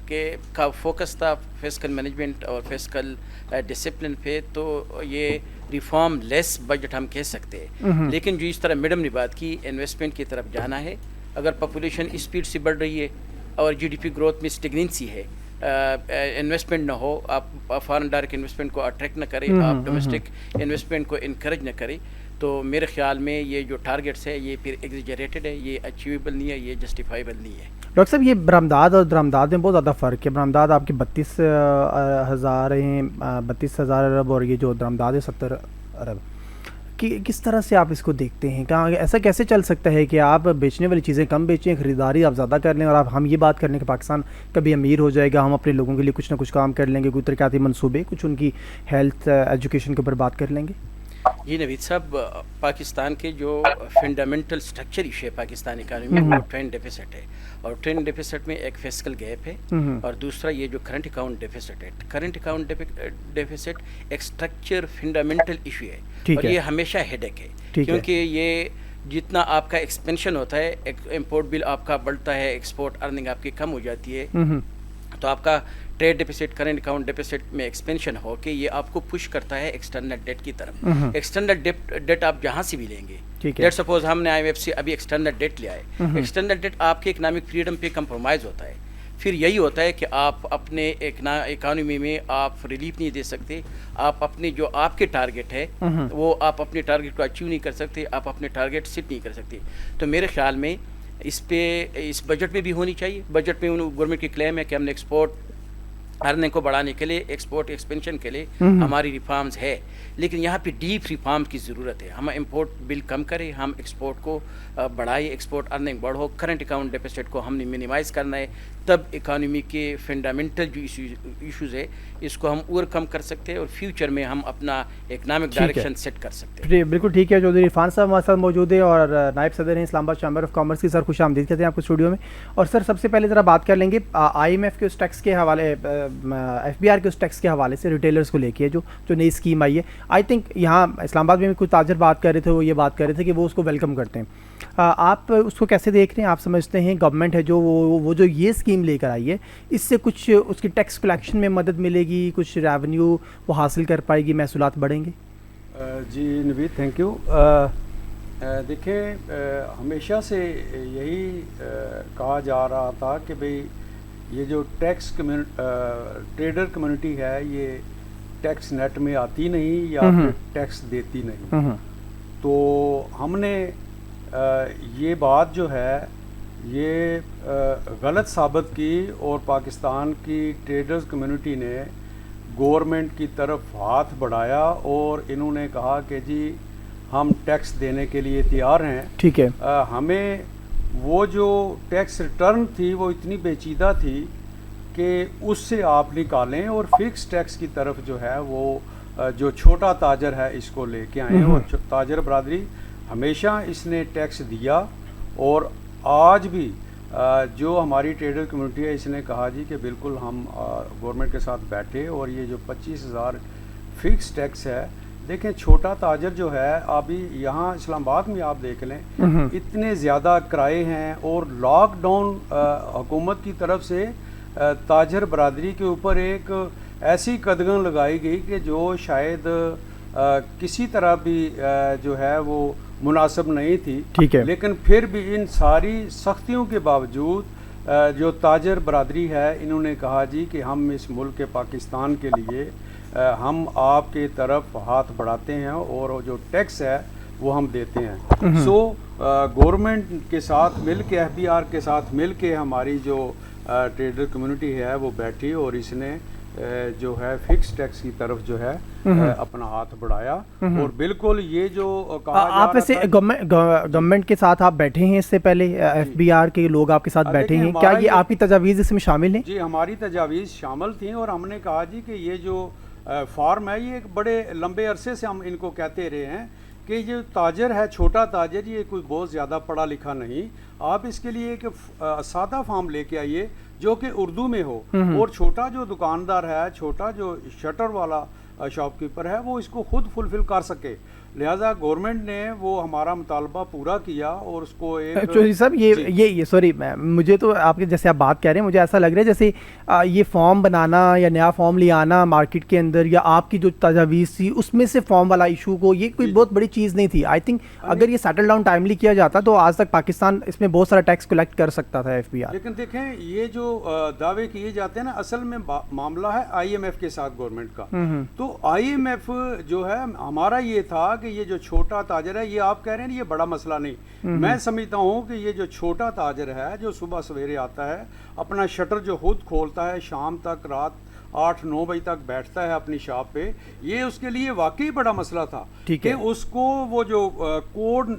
के का फोकस था फिस्कल मैनेजमेंट और फिस्कल डिसिप्लिन पे, तो ये रिफॉर्म लेस बजट हम कह सकते हैं। लेकिन जो इस तरह मैडम ने बात की, इन्वेस्टमेंट की तरफ जाना है। अगर पॉपुलेशन स्पीड से बढ़ रही है और GDP ग्रोथ में स्टेगनेंसी है, इन्वेस्टमेंट ना हो, आप फॉरेन डायरेक्ट इन्वेस्टमेंट को अट्रैक्ट ना करें, आप डोमेस्टिक इन्वेस्टमेंट को इनकरेज ना करें, तो मेरे ख्याल में ये जो टारगेट्स है ये फिर एग्जेजरेटेड है, ये अचीवेबल नहीं है, ये जस्टिफाइबल नहीं है। डॉक्टर साहब, ये बरामदाद और दरामदाद में बहुत ज़्यादा फ़र्क है। बरामदाद आपके 32,000 हैं, 32,000 अरब, और ये जो दरामदाद है 70 अरब। कि किस तरह से आप इसको देखते हैं? कहाँ ऐसा कैसे चल सकता है कि आप बेचने वाली चीज़ें कम बेचें, ख़रीदारी आप ज़्यादा कर लें, और हम ये बात कर लें कि पाकिस्तान कभी अमीर हो जाएगा, हम अपने लोगों के लिए कुछ ना कुछ काम कर लेंगे, कोई तरक्याती मनसूबे, कुछ उनकी हेल्थ एजुकेशन के ऊपर बात कर लेंगे? जी नवीद साहब, पाकिस्तान के जो फंडामेंटल स्ट्रक्चर इशू है पाकिस्तान इकानमी में, वो ट्रेंड डेफिसिट है, और ट्रेंड डेफिसिट में एक फिस्कल गैप है, और दूसरा ये जो करंट अकाउंट डेफिसिट है। करंट अकाउंट डेफिसिट एक स्ट्रक्चर फंडामेंटल इशू है, और ये हमेशा हेडेक है, क्योंकि ये जितना आपका एक्सपेंशन होता है, इम्पोर्ट बिल आपका बढ़ता है, एक्सपोर्ट अर्निंग आपकी कम हो जाती है, तो आपका trade deficit, current account deficit में एक्सपेंशन हो के ये आपको पुश करता है एक्सटर्नल डेट की तरफ। एक्सटर्नल डेट आप जहाँ से भी लेंगे, लेट्स सपोज हमने IMF से अभी एक्सटर्नल डेट लिया है, एक्सटर्नल डेट आपके इकोनॉमिक फ्रीडम पे कंप्रोमाइज़ होता है। फिर यही होता है कि आप अपने इकानमी में आप रिलीफ नहीं दे सकते, आप अपने जो आपके टारगेट है वो आप अपने टारगेट को अचीव नहीं कर सकते, आप अपने टारगेट सेट नहीं कर सकते। तो मेरे ख्याल में इस बजट में भी होनी चाहिए। बजट में गवर्नमेंट की क्लेम है कि हमने एक्सपोर्ट अर्निंग को बढ़ाने के लिए, एक्सपोर्ट एक्सपेंशन के लिए हमारी रिफॉर्म्स है, लेकिन यहाँ पे डीप रिफॉर्म की ज़रूरत है। हम इंपोर्ट बिल कम करें, हम एक्सपोर्ट को बढ़ाए, एक्सपोर्ट अर्निंग बढ़ो, करंट अकाउंट डेफिसिट को हमने मिनिमाइज़ करना है, तब इकानमी के फंडामेंटल जो इश्यूज़ है इसको हम और कम कर सकते हैं, और फ्यूचर में हम अपना इकनॉमिक डायरेक्शन सेट कर सकते हैं। बिल्कुल ठीक है। चौधरी इरफान साहब हमारे साथ मौजूद है, और नायब सदर हैं इस्लामाबाद चैम्बर ऑफ कॉमर्स की। सर खुश आमदीद कहते हैं आपको स्टूडियो में। और सर सबसे पहले ज़रा बात कर लेंगे IMF के उस टैक्स के हवाले, FBR के उस टैक्स के हवाले से रिटेलर्स को लेके जो नई स्कीम आई है। आई थिंक यहाँ इस्लामाबाद में भी कुछ ताजर बात कर रहे थे, वो ये बात कर रहे थे कि वो उसको वेलकम करते हैं। आप उसको कैसे देख रहे हैं? आप समझते हैं गवर्नमेंट है जो वो जो ये स्कीम लेकर आई है, इससे कुछ उसकी टैक्स कलेक्शन में मदद मिलेगी, कुछ रेवेन्यू वो हासिल कर पाएगी, महसूलात बढ़ेंगे? जी नवीद, थैंक यू। देखें, हमेशा से यही कहा जा रहा था कि भाई ये जो ट्रेडर कम्युनिटी है ये टैक्स नेट में आती नहीं या फिर टैक्स देती नहीं। तो हमने ये बात जो है ये गलत साबित की, और पाकिस्तान की ट्रेडर्स कम्युनिटी ने गवर्नमेंट की तरफ हाथ बढ़ाया और इन्होंने कहा कि जी हम टैक्स देने के लिए तैयार हैं। ठीक है। हमें वो जो टैक्स रिटर्न थी वो इतनी पेचीदा थी कि उससे आप निकालें और फिक्स टैक्स की तरफ जो है वो जो छोटा ताजर है इसको लेके आए, और ताजर बरादरी हमेशा इसने टैक्स दिया, और आज भी जो हमारी ट्रेडर कम्युनिटी है इसने कहा जी कि बिल्कुल हम गवर्नमेंट के साथ बैठे, और ये जो 25,000 फिक्स टैक्स है, देखें छोटा ताजर जो है अभी यहाँ इस्लामाबाद में आप देख लें इतने ज़्यादा किराए हैं, और लॉकडाउन हुकूमत की तरफ से ताजर बरादरी के ऊपर एक ऐसी कदगन लगाई गई कि जो शायद किसी तरह भी जो है वो मुनासिब नहीं थी। ठीक है। लेकिन फिर भी इन सारी सख्तियों के बावजूद जो ताजर बरादरी है इन्होंने कहा जी कि हम इस मुल्क पाकिस्तान के लिए हम आपके तरफ हाथ बढ़ाते हैं, और जो टैक्स है वो हम देते हैं। सो गवर्नमेंट के साथ मिल के, FBR के साथ मिल के हमारी जो ट्रेडर कम्युनिटी है वो बैठी, और इसने जो है फिक्स टैक्स की तरफ जो है अपना हाथ बढ़ाया। और बिल्कुल ये जो कहा आप वैसे गवर्नमेंट के साथ आप बैठे हैं इससे पहले, FBR के लोग आपके साथ बैठे हैं, क्या ये आपकी तजावीज़ इसमें शामिल हैं? जी हमारी तजावीज़ शामिल थी, और हमने कहा जी कि ये जो फार्म है ये एक बड़े लंबे अरसे से हम इनको कहते रहे हैं कि ये ताजर है, छोटा ताजर, ये कोई बहुत ज़्यादा पढ़ा लिखा नहीं, आप इसके लिए एक सादा फार्म लेके आइए जो कि उर्दू में हो, और छोटा जो दुकानदार है, छोटा जो शटर वाला शॉपकीपर है वो इसको खुद फुलफिल कर सके। लिहाजा गवर्नमेंट ने वो हमारा मुतालबा पूरा किया और उसको एक चौधरी साहब ये सॉरी, मुझे तो आपके जैसे आप बात कह रहे हैं, मुझे ऐसा लग रहा है जैसे ये फॉर्म बनाना या नया फॉर्म ले आना मार्केट के अंदर, या आपकी जो तजावीज़ थी उसमें से फॉर्म वाला इशू को, ये कोई बहुत बड़ी चीज़ नहीं थी। आई थिंक अगर ये सेटल डाउन टाइमली किया जाता तो आज तक पाकिस्तान इसमें बहुत सारा टैक्स कलेक्ट कर सकता था FBR। लेकिन देखें ये जो दावे किए जाते हैं ना, असल में मामला है IMF के साथ गवर्नमेंट का। तो IMF जो है, हमारा ये था कि ये जो छोटा ताजर है, ये आप कह रहे हैं ये बड़ा मसला नहीं, मैं समझता हूँ कि ये जो छोटा ताजर है जो सुबह सवेरे आता है, अपना शटर जो खुद खोलता है, शाम तक रात 8-9 बजे तक बैठता है अपनी शॉप पे, ये उसके लिए वाकई बड़ा मसला था कि उसको वो जो कोड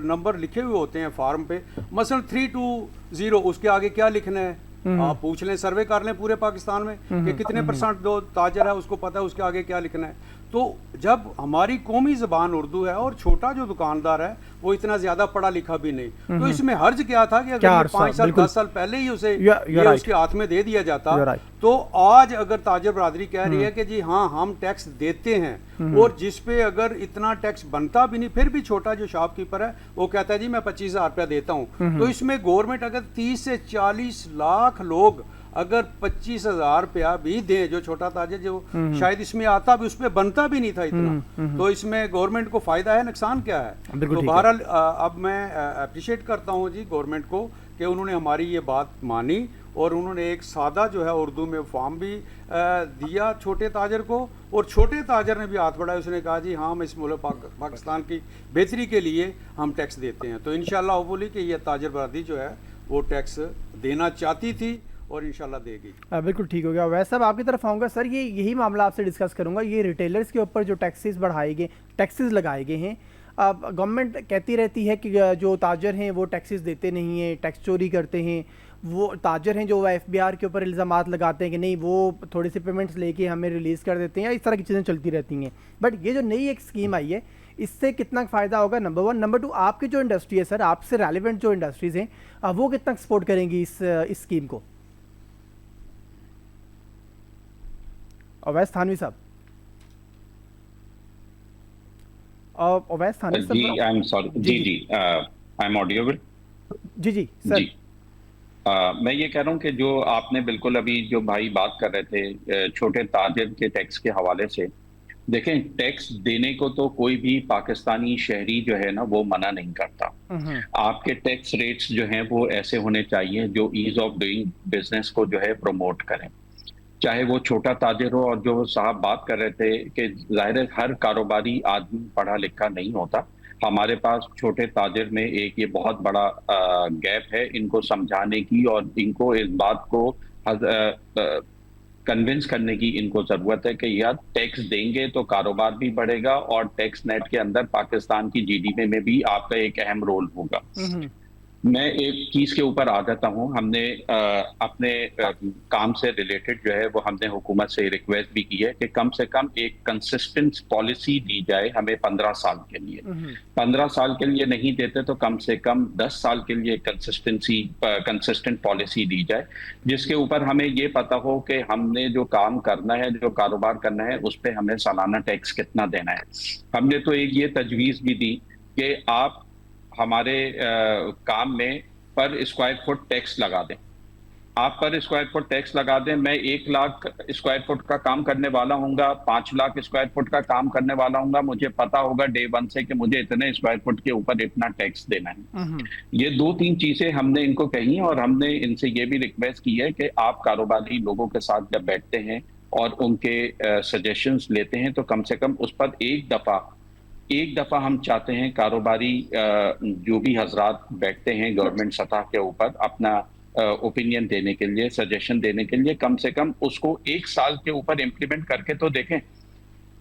नंबर लिखे हुए होते हैं फार्म पे, मसलन 320, उसके आगे क्या लिखना है आप पूछ लें, सर्वे कर लें पूरे पाकिस्तान में कि कितने % दो ताजर है, उसको पता है उसके आगे क्या लिखना है। तो जब हमारी कौमी ज़बान उर्दू है और छोटा जो दुकानदार है वो इतना ज़्यादा पढ़ा लिखा भी नहीं, तो इसमें हर्ज क्या था कि अगर 5 साल 10 साल पहले ही उसे ये उसके हाथ में दे दिया जाता, तो आज अगर ताजर बरादरी कह रही है कि जी हाँ हम टैक्स देते हैं, और जिस पे अगर इतना टैक्स बनता भी नहीं, फिर भी छोटा जो शॉपकीपर है वो कहता है जी मैं 25,000 रुपया देता हूँ, तो इसमें गवर्नमेंट अगर 30 से 40 लाख लोग अगर 25,000 रुपया भी दें, जो छोटा ताजर जो शायद इसमें आता भी, उस पर बनता भी नहीं था इतना, तो इसमें गवर्नमेंट को फायदा है, नुकसान क्या है? तो बहरहाल अब मैं अप्रिशिएट करता हूँ जी गवर्नमेंट को कि उन्होंने हमारी ये बात मानी और उन्होंने एक सादा जो है उर्दू में फॉर्म भी दिया छोटे ताजर को, और छोटे ताजर ने भी हाथ बढ़ाया, उसने कहा जी हाँ हम इस मुल्क पाकिस्तान की बेहतरी के लिए हम टैक्स देते हैं। तो इंशाल्लाह होपफुली कि ये ताजर बरादरी जो है वो टैक्स देना चाहती थी और इंशाल्लाह देगी। बिल्कुल ठीक हो गया। वैसे अब आपकी तरफ आऊँगा सर, यही मामला आपसे डिस्कस करूँगा। ये रिटेलर्स के ऊपर जो टैक्सेस बढ़ाए गए, टैक्सेस लगाए गए हैं, अब गवर्नमेंट कहती रहती है कि जो ताजर हैं वो टैक्सेस देते नहीं हैं, टैक्स चोरी करते हैं। वो ताजर हैं जो FBR के ऊपर इल्ज़ामात लगाते हैं कि नहीं वो थोड़ी सी पेमेंट्स लेके हमें रिलीज़ कर देते हैं, या इस तरह की चीज़ें चलती रहती हैं। बट ये जो नई एक स्कीम आई है, इससे कितना फ़ायदा होगा, नंबर 1। नंबर 2, आपकी जो इंडस्ट्री है सर, आपसे रेलिवेंट जो इंडस्ट्रीज़ हैं वो कितना सपोर्ट करेंगी इस स्कीम को? अवैस थानवी साहब, अवैस थानवी साहब, जी I am sorry, I am audible? जी सर। मैं ये कह रहा हूँ कि जो आपने बिल्कुल अभी जो भाई बात कर रहे थे छोटे ताजिर के टैक्स के हवाले से, देखें टैक्स देने को तो कोई भी पाकिस्तानी शहरी जो है ना वो मना नहीं करता। आपके टैक्स रेट्स जो हैं वो ऐसे होने चाहिए जो ईज ऑफ डूइंग बिजनेस को जो है प्रमोट करें, चाहे वो छोटा ताजिर हो। और जो साहब बात कर रहे थे कि जाहिर है हर कारोबारी आदमी पढ़ा लिखा नहीं होता, हमारे पास छोटे ताजिर में एक ये बहुत बड़ा गैप है इनको समझाने की, और इनको इस बात को कन्विंस करने की इनको ज़रूरत है कि यार टैक्स देंगे तो कारोबार भी बढ़ेगा, और टैक्स नेट के अंदर पाकिस्तान की GDP में भी आपका एक अहम रोल होगा। मैं एक चीज़ के ऊपर आ जाता हूँ, हमने अपने काम से रिलेटेड जो है वो हमने हुकूमत से रिक्वेस्ट भी की है कि कम से कम एक कंसिस्टेंट पॉलिसी दी जाए हमें 15 साल के लिए। 15 साल के लिए नहीं देते तो कम से कम 10 साल के लिए कंसिस्टेंट पॉलिसी दी जाए, जिसके ऊपर हमें ये पता हो कि हमने जो काम करना है, जो कारोबार करना है, उस पर हमें सालाना टैक्स कितना देना है। हमने तो एक ये तजवीज़ भी दी कि आप हमारे काम में पर स्क्वायर फुट टैक्स लगा दें, आप पर स्क्वायर फुट टैक्स लगा दें। मैं 1 लाख स्क्वायर फुट का काम करने वाला हूँगा, 5 लाख स्क्वायर फुट का काम करने वाला हूँगा, मुझे पता होगा डे 1 से कि मुझे इतने स्क्वायर फुट के ऊपर इतना टैक्स देना है। ये 2-3 चीजें हमने इनको कही और हमने इनसे ये भी रिक्वेस्ट की है कि आप कारोबारी लोगों के साथ जब बैठते हैं और उनके सजेशंस लेते हैं तो कम से कम उस पर एक दफा हम चाहते हैं कारोबारी जो भी हजरात बैठते हैं गवर्नमेंट सतह के ऊपर अपना ओपिनियन देने के लिए, सजेशन देने के लिए, कम से कम उसको 1 साल के ऊपर इम्प्लीमेंट करके तो देखें।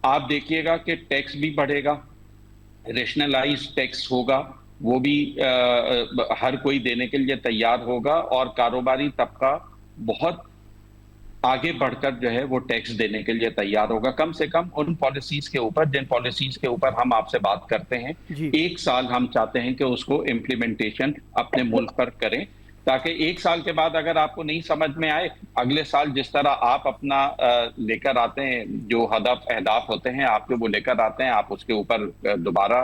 आप देखिएगा कि टैक्स भी बढ़ेगा, रेशनलाइज टैक्स होगा, वो भी हर कोई देने के लिए तैयार होगा और कारोबारी तबका बहुत आगे बढ़कर जो है वो टैक्स देने के लिए तैयार होगा। कम से कम उन पॉलिसीज के ऊपर, जिन पॉलिसीज के ऊपर हम आपसे बात करते हैं, 1 साल हम चाहते हैं कि उसको इम्प्लीमेंटेशन अपने मुल्क पर करें। ताकि एक साल के बाद अगर आपको नहीं समझ में आए, अगले साल जिस तरह आप अपना लेकर आते हैं, जो हदफ अहदाफ होते हैं आपके, वो लेकर आते हैं, आप उसके ऊपर दोबारा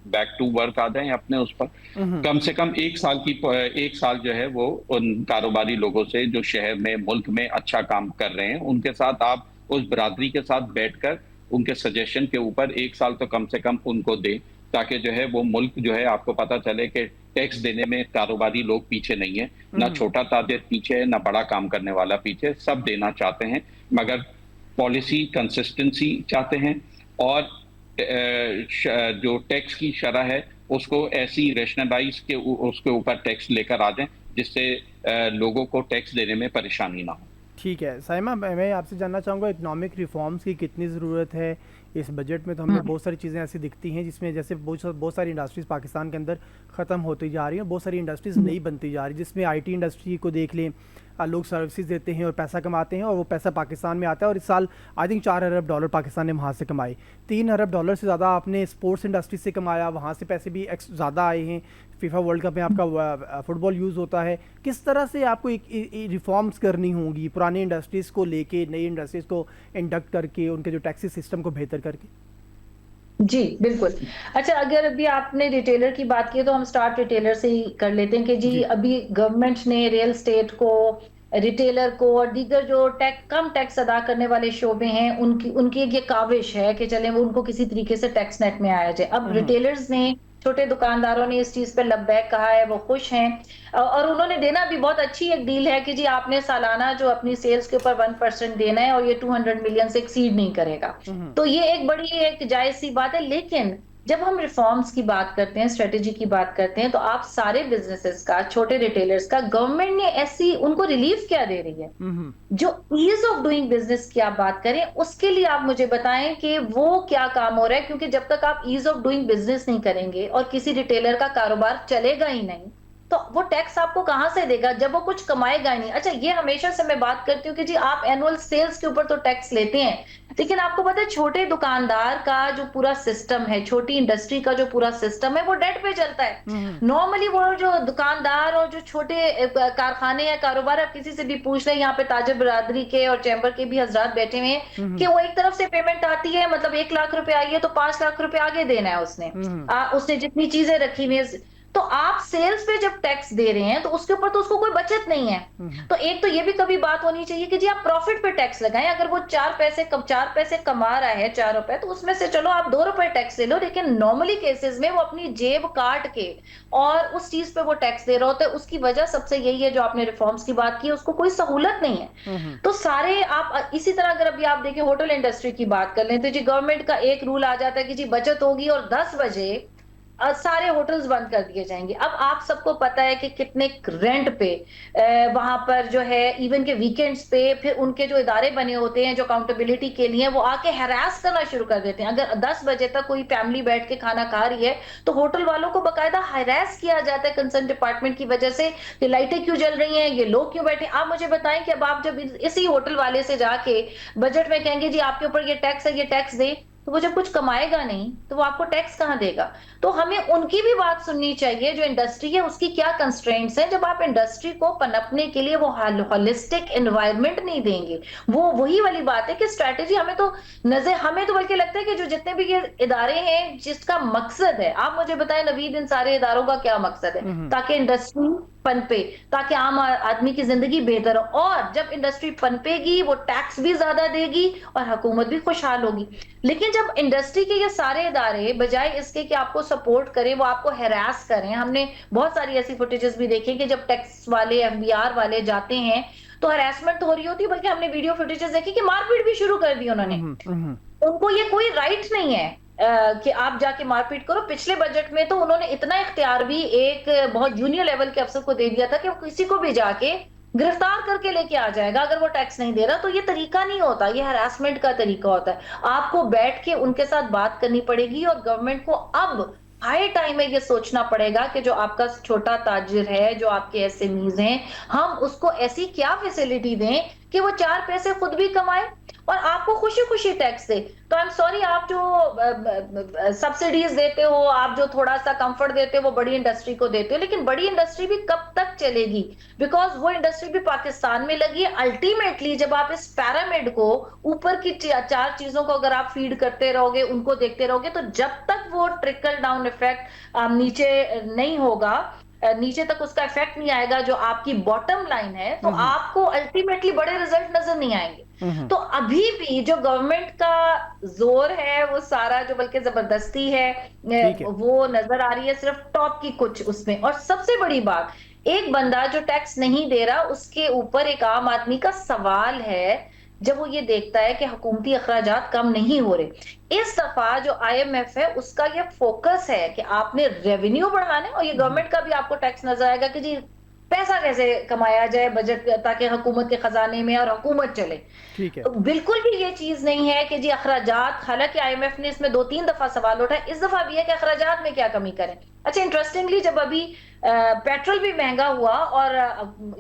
बैक टू वर्क आ जाएं अपने उस पर। कम से कम एक साल जो है वो उन कारोबारी लोगों से जो शहर में, मुल्क में अच्छा काम कर रहे हैं, उनके साथ आप उस बरादरी के साथ बैठकर उनके सजेशन के ऊपर एक साल तो कम से कम उनको दें, ताकि जो है वो मुल्क जो है आपको पता चले कि टैक्स देने में कारोबारी लोग पीछे नहीं है, ना छोटा ताजिर पीछे है, ना बड़ा काम करने वाला पीछे, सब देना चाहते हैं, मगर पॉलिसी कंसिस्टेंसी चाहते हैं और जो टैक्स की शरह है उसको ऐसी रेशनलाइज के उसके ऊपर टैक्स लेकर आ जाएं जिससे लोगों को टैक्स देने में परेशानी ना हो। ठीक है साइमा, मैं आपसे जानना चाहूँगा इकोनॉमिक रिफॉर्म्स की कितनी ज़रूरत है इस बजट में। तो हमें बहुत सारी चीज़ें ऐसी दिखती हैं जिसमें जैसे बहुत सारी इंडस्ट्रीज़ पाकिस्तान के अंदर ख़त्म होती जा रही हैं, बहुत सारी इंडस्ट्रीज़ नई बनती जा रही है, जिसमें आईटी इंडस्ट्री को देख लें, लोग सर्विसेज देते हैं और पैसा कमाते हैं और वो पैसा पाकिस्तान में आता है। और इस साल आई थिंक $4 अरब पाकिस्तान ने वहाँ से कमाए, $3 अरब से ज़्यादा आपने स्पोर्ट्स इंडस्ट्री से कमाया, वहाँ से पैसे भी ज़्यादा आए हैं। फीफा वर्ल्ड कप में आपका फुटबॉल यूज़ होता है। किस तरह से आपको एक रिफॉर्म्स करनी होंगी पुरानी इंडस्ट्रीज़ को लेके, नई इंडस्ट्रीज़ को इंडक्ट करके, उनके जो टैक्सी सिस्टम को बेहतर करके? जी बिल्कुल। अच्छा, अगर अभी आपने रिटेलर की बात की तो हम स्टार्ट रिटेलर से ही कर लेते हैं कि जी अभी गवर्नमेंट ने रियल स्टेट को, रिटेलर को और दीगर जो कम टैक्स अदा करने वाले शोबे हैं उनकी ये काविश है कि चलें वो उनको किसी तरीके से टैक्स नेट में आया जाए। अब रिटेलर्स ने, छोटे दुकानदारों ने इस चीज पे लब्बैक कहा है, वो खुश हैं और उन्होंने देना भी बहुत अच्छी एक डील है कि जी आपने सालाना जो अपनी सेल्स के ऊपर 1% देना है और ये 200 मिलियन से एक्सीड नहीं करेगा। तो ये एक बड़ी एक जायज सी बात है। लेकिन जब हम रिफॉर्म्स की बात करते हैं, स्ट्रेटेजी की बात करते हैं, तो आप सारे बिजनेसेस का, छोटे रिटेलर्स का गवर्नमेंट ने ऐसी उनको रिलीफ क्या दे रही है? जो ईज ऑफ डूइंग बिजनेस की आप बात करें, उसके लिए आप मुझे बताएं कि वो क्या काम हो रहा है, क्योंकि जब तक आप ईज ऑफ डूइंग बिजनेस नहीं करेंगे और किसी रिटेलर का कारोबार चलेगा ही नहीं, तो वो टैक्स आपको कहां से देगा जब वो कुछ कमाएगा ही नहीं। अच्छा, ये हमेशा से मैं बात करती हूँ कि जी आप एनुअल सेल्स के ऊपर तो टैक्स लेते हैं, लेकिन आपको पता है छोटे दुकानदार का जो पूरा सिस्टम है, छोटी इंडस्ट्री का जो पूरा सिस्टम है, वो डेट पे चलता है। नॉर्मली वो जो दुकानदार और जो छोटे कारखाने या कारोबार, आप किसी से भी पूछ रहे हैं, यहाँ पे ताजिर बिरादरी के और चैम्बर के भी हजरात बैठे हुए हैं, कि वो एक तरफ से पेमेंट आती है, मतलब 1 लाख रुपए आई है तो 5 लाख रुपए आगे देना है उसने जितनी चीजें रखी हुई है। तो आप सेल्स पे जब टैक्स दे रहे हैं तो उसके ऊपर तो उसको कोई बचत नहीं है। तो एक तो ये भी कभी बात होनी चाहिए कि जी आप प्रॉफिट पे टैक्स लगाएं। अगर वो 4 पैसे कमा रहा है, 4 रुपए, तो उसमें से चलो आप 2 रुपए टैक्स ले लो, लेकिन नॉर्मली केसेस में वो अपनी जेब काट के और उस चीज पे वो टैक्स दे रहा होता है। उसकी वजह सबसे यही है, जो आपने रिफॉर्म्स की बात की, उसको कोई सहूलत नहीं है। तो सारे आप इसी तरह अगर अभी आप देखें होटल इंडस्ट्री की बात कर लें तो जी गवर्नमेंट का एक रूल आ जाता है कि जी बचत होगी और 10 बजे सारे होटल्स बंद कर दिए जाएंगे। अब आप सबको पता है कि कितने रेंट पे वहां पर जो है, इवन के वीकेंड्स पे, फिर उनके जो इदारे बने होते हैं जो अकाउंटेबिलिटी के लिए, वो आके हैरास करना शुरू कर देते हैं। अगर 10 बजे तक कोई फैमिली बैठ के खाना खा रही है तो होटल वालों को बकायदा हैरास किया जाता है कंसर्न डिपार्टमेंट की वजह से, ये लाइटें क्यों जल रही हैं, ये लोग क्यों बैठे। आप मुझे बताएं कि अब आप जब इसी होटल वाले से जाके बजट में कहेंगे जी आपके ऊपर ये टैक्स है, ये टैक्स दे, तो वो जब कुछ कमाएगा नहीं तो वो आपको टैक्स कहां देगा। तो हमें उनकी भी बात सुननी चाहिए, जो इंडस्ट्री है उसकी क्या कंस्ट्रेंट्स हैं। जब आप इंडस्ट्री को पनपने के लिए वो होलिस्टिक एनवायरनमेंट नहीं देंगे, वो वही वाली बात है कि स्ट्रैटेजी हमें तो बल्कि लगता है कि जो जितने भी ये इदारे हैं जिसका मकसद है, आप मुझे बताएं नवीद, इन सारे इदारों का क्या मकसद है? ताकि इंडस्ट्री पनपे, ताकि आम आदमी की जिंदगी बेहतर हो, और जब इंडस्ट्री पनपेगी वो टैक्स भी ज्यादा देगी और हुकूमत भी खुशहाल होगी। लेकिन जब इंडस्ट्री के ये सारे इदारे बजाय इसके कि आपको सपोर्ट करें, वो आपको हैरास करें। हमने बहुत सारी ऐसी फुटेजेस भी देखी कि जब टैक्स वाले, एफबीआर वाले जाते हैं तो हैरासमेंट तो हो रही होती है, बल्कि हमने वीडियो फुटेजेस देखी कि मारपीट भी शुरू कर दी उन्होंने। उनको ये कोई राइट नहीं है कि आप जाके मारपीट करो। पिछले बजट में तो उन्होंने इतना इख्तियार भी एक बहुत जूनियर लेवल के अफसर को दे दिया था कि वो किसी को भी जाके गिरफ्तार करके लेके आ जाएगा अगर वो टैक्स नहीं दे रहा। तो ये तरीका नहीं होता, ये हरासमेंट का तरीका होता है। आपको बैठ के उनके साथ बात करनी पड़ेगी और गवर्नमेंट को अब हाई टाइम में ये सोचना पड़ेगा कि जो आपका छोटा ताजिर है, जो आपके एसएमईज हैं, हम उसको ऐसी क्या फैसिलिटी दें कि वो 4 पैसे खुद भी कमाए और आपको खुशी खुशी टैक्स दे। तो आई एम सॉरी, आप जो सब्सिडीज देते हो, आप जो थोड़ा सा कंफर्ट देते हो, वो बड़ी इंडस्ट्री को देते हो, लेकिन बड़ी इंडस्ट्री भी कब तक चलेगी? बिकॉज वो इंडस्ट्री भी पाकिस्तान में लगी है। अल्टीमेटली जब आप इस पैरामिड को ऊपर की 4 चीजों को अगर आप फीड करते रहोगे, उनको देखते रहोगे, तो जब तक वो ट्रिकल डाउन इफेक्ट नीचे नहीं होगा, नीचे तक उसका इफेक्ट नहीं आएगा जो आपकी बॉटम लाइन है, तो आपको अल्टीमेटली बड़े रिजल्ट नजर नहीं आएंगे। तो अभी भी जो गवर्नमेंट का जोर है वो सारा जो बल्कि जबरदस्ती है वो नजर आ रही है सिर्फ टॉप की कुछ उसमें। और सबसे बड़ी बात, एक बंदा जो टैक्स नहीं दे रहा उसके ऊपर एक आम आदमी का सवाल है जब वो ये देखता है कि हुकूमती अखराजात कम नहीं हो रहे। इस दफा जो IMF है उसका ये फोकस है कि आपने रेवेन्यू बढ़ाने, और ये गवर्नमेंट का भी आपको टैक्स नजर आएगा कि जी पैसा कैसे कमाया जाए बजट, ताकि हुकूमत के खजाने में और हुकूमत चले। ठीक है। तो बिल्कुल भी ये चीज नहीं है कि जी अखराजात, हालांकि IMF ने इसमें 2-3 दफा सवाल उठाया, इस दफा भी है कि अखराजात में क्या कमी करें। अच्छा, इंटरेस्टिंगली जब अभी पेट्रोल भी महंगा हुआ और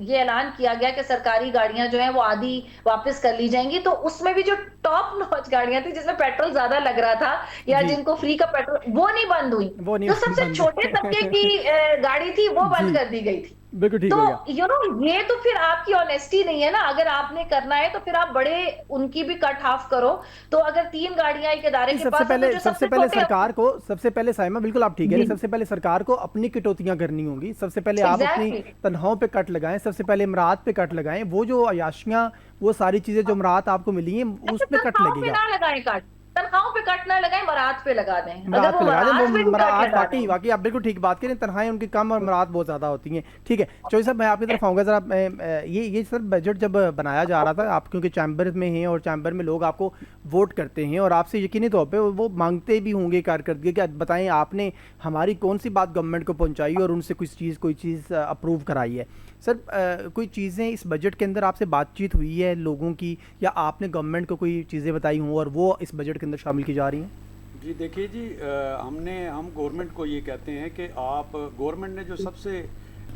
ये ऐलान किया गया कि सरकारी गाड़ियां जो हैं वो आधी वापस कर ली जाएंगी, तो उसमें भी जो टॉप नॉच गाड़ियां थी जिसमें पेट्रोल ज्यादा लग रहा था या जिनको फ्री का पेट्रोल, वो नहीं बंद हुई, जो सबसे छोटे तबके की गाड़ी थी वो बंद कर दी गई थी। बिल्कुल ठीक तो हो गया। ये तो फिर आपकी ऑनेस्टी नहीं है ना। अगर आपने करना है तो फिर आप बड़े उनकी भी कट हाफ करो। तो अगर 3 गाड़ियां एक इदारे के पास, सबसे पहले सरकार को, सबसे पहले साइमा बिल्कुल आप ठीक है, सबसे पहले सरकार को अपनी कटौतियां करनी होंगी। सबसे पहले आप अपनी तनख्वाहों पे कट लगाएं, सबसे पहले इमरात पे कट लगाएं। वो जो अयाशियां, वो सारी चीजें जो इमरात आपको मिली हैं उस पे कट लगेगा। ना लगाएं कट, तनख्वाहों पे कट ना लगाएं, मरात पे लगा दें। मरात पे लगा दें। मरात वाकई आप बिल्कुल ठीक बात करें, तनख्वाहें उनकी कम और मरात बहुत ज्यादा होती हैं। ठीक है चौधरी साहब, मैं आपकी तरफ आऊँगा जरा। ये सर बजट जब बनाया जा रहा था, आप क्योंकि चैम्बर में हैं और चैम्बर में लोग आपको वोट करते हैं और आपसे यकीनी तौर पर वो मांगते भी होंगे कारकर्दगी कि बताएं आपने हमारी कौन सी बात गवर्नमेंट को पहुँचाई और उनसे कोई चीज़ अप्रूव कराई है। सर कोई चीज़ें इस बजट के अंदर आपसे बातचीत हुई है लोगों की, या आपने गवर्नमेंट को कोई चीज़ें बताई हों और वो इस बजट के अंदर शामिल की जा रही हैं? जी देखिए जी, हम गवर्नमेंट को ये कहते हैं कि आप, गवर्नमेंट ने जो सबसे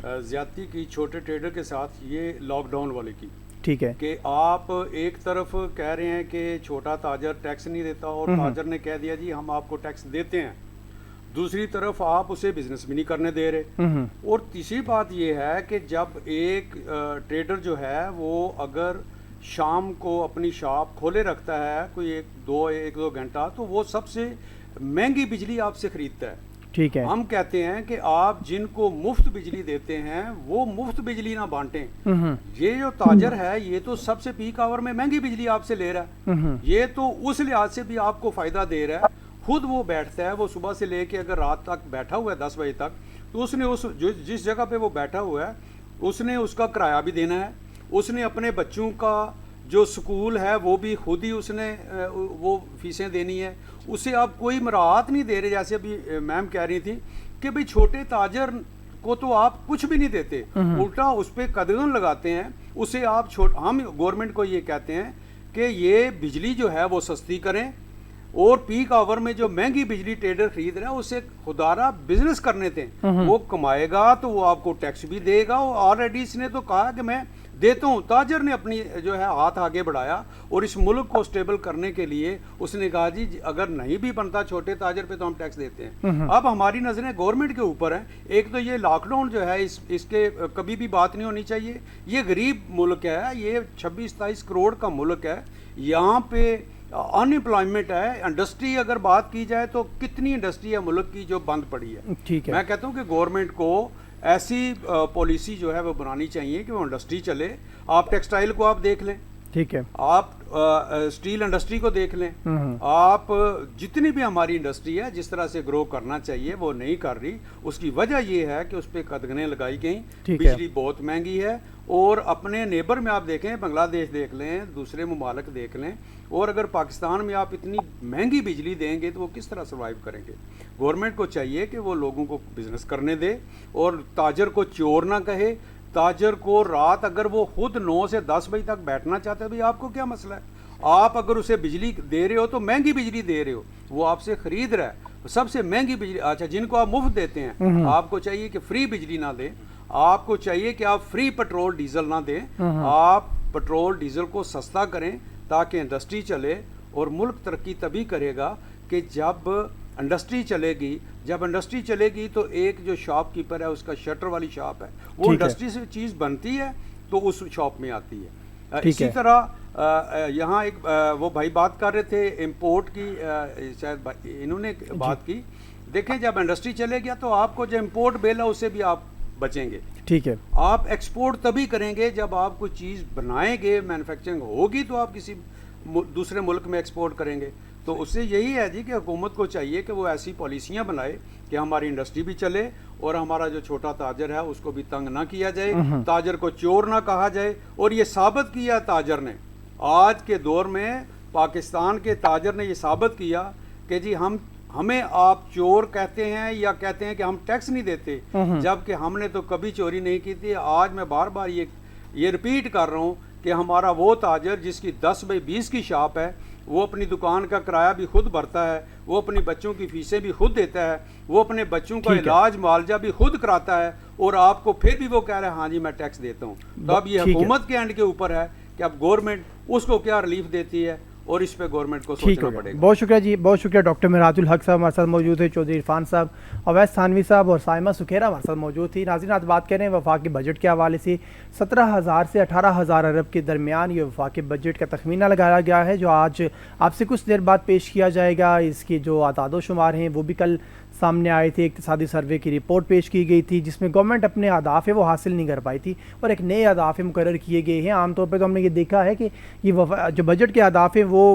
ज़्यादती की छोटे ट्रेडर के साथ, ये लॉकडाउन वाले की, ठीक है, कि आप एक तरफ कह रहे हैं कि छोटा ताजर टैक्स नहीं देता और ताजर ने कह दिया जी हम आपको टैक्स देते हैं, दूसरी तरफ आप उसे बिजनेस भी नहीं करने दे रहे। और तीसरी बात यह है कि जब एक ट्रेडर जो है वो अगर शाम को अपनी शॉप खोले रखता है कोई एक दो घंटा, तो वो सबसे महंगी बिजली आपसे खरीदता है। ठीक है, हम कहते हैं कि आप जिनको मुफ्त बिजली देते हैं वो मुफ्त बिजली ना बांटें। ये जो ताजर है ये तो सबसे पीक आवर में महंगी बिजली आपसे ले रहा है, ये तो उस लिहाज से भी आपको फायदा दे रहा है। खुद वो बैठता है, वो सुबह से लेके अगर रात तक बैठा हुआ है 10 बजे तक, तो उसने जिस जगह पे वो बैठा हुआ है उसने उसका किराया भी देना है, उसने अपने बच्चों का जो स्कूल है वो भी खुद ही उसने वो फीसें देनी है। उसे आप कोई मराहत नहीं दे रहे, जैसे अभी मैम कह रही थी कि भाई छोटे ताजर को तो आप कुछ भी नहीं देते, उल्टा उस पर कदगन लगाते हैं। उसे आप हम गवर्नमेंट को ये कहते हैं कि ये बिजली जो है वो सस्ती करें और पीक आवर में जो महंगी बिजली ट्रेडर खरीद रहे हैं उसे खुदारा बिजनेस करने दें। वो कमाएगा तो वो आपको टैक्स भी देगा। और ऑलरेडी इसने तो कहा कि मैं देता हूँ, ताजर ने अपनी जो है हाथ आगे बढ़ाया और इस मुल्क को स्टेबल करने के लिए उसने कहा जी अगर नहीं भी बनता छोटे ताजर पे तो हम टैक्स देते हैं। अब हमारी नजरें गवर्नमेंट के ऊपर हैं। एक तो ये लॉकडाउन जो है इसके कभी भी बात नहीं होनी चाहिए। ये गरीब मुल्क है, ये 26-27 करोड़ का मुल्क है, यहाँ पे अनएम्प्लॉयमेंट है। इंडस्ट्री अगर बात की जाए तो कितनी इंडस्ट्री है मुल्क की जो बंद पड़ी है। ठीक है, मैं कहता हूँ कि गवर्नमेंट को ऐसी पॉलिसी जो है वो बनानी चाहिए कि वो इंडस्ट्री चले। आप टेक्सटाइल को आप देख लें, ठीक है, आप स्टील इंडस्ट्री को देख लें, आप जितनी भी हमारी इंडस्ट्री है जिस तरह से ग्रो करना चाहिए वो नहीं कर रही। उसकी वजह ये है कि उस पर कदगनें लगाई गई, बिजली बहुत महंगी है। और अपने नेबर में आप देखें, बांग्लादेश देख लें, दूसरे ममालिक देख लें, और अगर पाकिस्तान में आप इतनी महंगी बिजली देंगे तो वो किस तरह सर्वाइव करेंगे। गवर्नमेंट को चाहिए कि वो लोगों को बिजनेस करने दे और ताजर को चोर ना कहे। ताजर को रात अगर वो खुद 9 से 10 बजे तक बैठना चाहता है, भाई आपको क्या मसला है। आप अगर उसे बिजली दे रहे हो तो महंगी बिजली दे रहे हो, वो आपसे खरीद रहा है सबसे महंगी बिजली। अच्छा, जिनको आप मुफ्त देते हैं आपको चाहिए कि फ्री बिजली ना दें, आपको चाहिए कि आप फ्री पेट्रोल डीजल ना दें, आप पेट्रोल डीजल को सस्ता करें ताकि इंडस्ट्री चले। और मुल्क तरक्की तभी करेगा कि जब इंडस्ट्री चलेगी। जब इंडस्ट्री चलेगी तो एक जो शॉपकीपर है, उसका शटर वाली शॉप है, वो इंडस्ट्री से चीज़ बनती है तो उस शॉप में आती है। इसी तरह यहाँ एक वो भाई बात कर रहे थे इंपोर्ट की, शायद इन्होंने बात की। देखें, जब इंडस्ट्री चलेगी तो आपको जो इंपोर्ट बिल है उससे भी आप बचेंगे। ठीक है, आप एक्सपोर्ट तभी करेंगे जब आप कोई चीज़ बनाएंगे, मैन्युफैक्चरिंग होगी तो आप किसी दूसरे मुल्क में एक्सपोर्ट करेंगे। तो उससे यही है जी कि हुकूमत को चाहिए कि वो ऐसी पॉलिसियाँ बनाए कि हमारी इंडस्ट्री भी चले और हमारा जो छोटा ताजर है उसको भी तंग ना किया जाए, ताजर को चोर ना कहा जाए। और ये साबित किया ताजर ने, आज के दौर में पाकिस्तान के ताजर ने ये साबित किया कि जी हमें आप चोर कहते हैं या कहते हैं कि हम टैक्स नहीं देते, जबकि हमने तो कभी चोरी नहीं की थी। आज मैं बार बार ये रिपीट कर रहा हूँ कि हमारा वो ताजर जिसकी 10 बाई 20 की शॉप है, वो अपनी दुकान का किराया भी खुद भरता है, वो अपनी बच्चों की फीसें भी खुद देता है, वो अपने बच्चों का इलाज मुआवजा भी खुद कराता है, और आपको फिर भी वो कह रहा है हाँ जी मैं टैक्स देता हूँ। तो अब ये हुकूमत के एंड के ऊपर है कि अब गवर्नमेंट उसको क्या रिलीफ देती है और इस पे गवर्नमेंट को सोचना पड़ेगा। बहुत शुक्रिया जी, बहुत शुक्रिया। डॉक्टर मिराजुल हक साहब हमारे साथ मौजूद है, चौधरी इरफान साहब, अवैस थानवी साहब और साइमा सुखेरा हमारे साथ मौजूद थी। नाज़रीन, आज बात करें वफाकी बजट के हवाले से। 17,000 से 18,000 अरब के दरमियान ये वफाकी बजट का तखमीना लगाया गया है, जो आज आपसे कुछ देर बाद पेश किया जाएगा। इसकी जो आदाद शुमार हैं वो भी कल सामने आए थे। इक़्तिसादी सर्वे की रिपोर्ट पेश की गई थी जिसमें गवर्नमेंट अपने अहदाफ़ वो हासिल नहीं कर पाई थी और एक नए अहदाफ़ मुकर्रर किए गए हैं। आमतौर पर तो हमने ये देखा है कि ये जो बजट के अहदाफ़ वो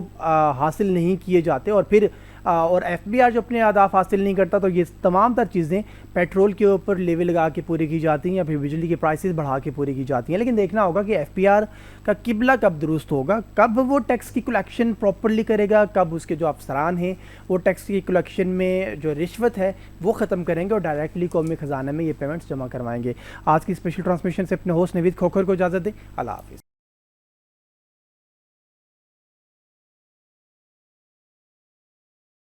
हासिल नहीं किए जाते और फिर और FBR जो अपने अहदाफ़ हासिल नहीं करता, तो ये तमाम तर चीज़ें पेट्रोल के ऊपर लेवल लगा के पूरी की जाती हैं या फिर बिजली के प्राइसेस बढ़ा के पूरी की जाती हैं। लेकिन देखना होगा कि FBR का किबला कब दुरुस्त होगा, कब वो टैक्स की कलेक्शन प्रॉपरली करेगा, कब उसके जो अफसरान हैं वो टैक्स की कलेक्शन में जो रिश्वत है वो ख़त्म करेंगे और डायरेक्टली कौमी ख़जाना में ये पेमेंट्स जमा करवाएंगे। आज की स्पेशल ट्रांसमिशन से अपने होस्ट नवीद खोखर को इजाज़त दें। अल्लाह हाफ़िज़।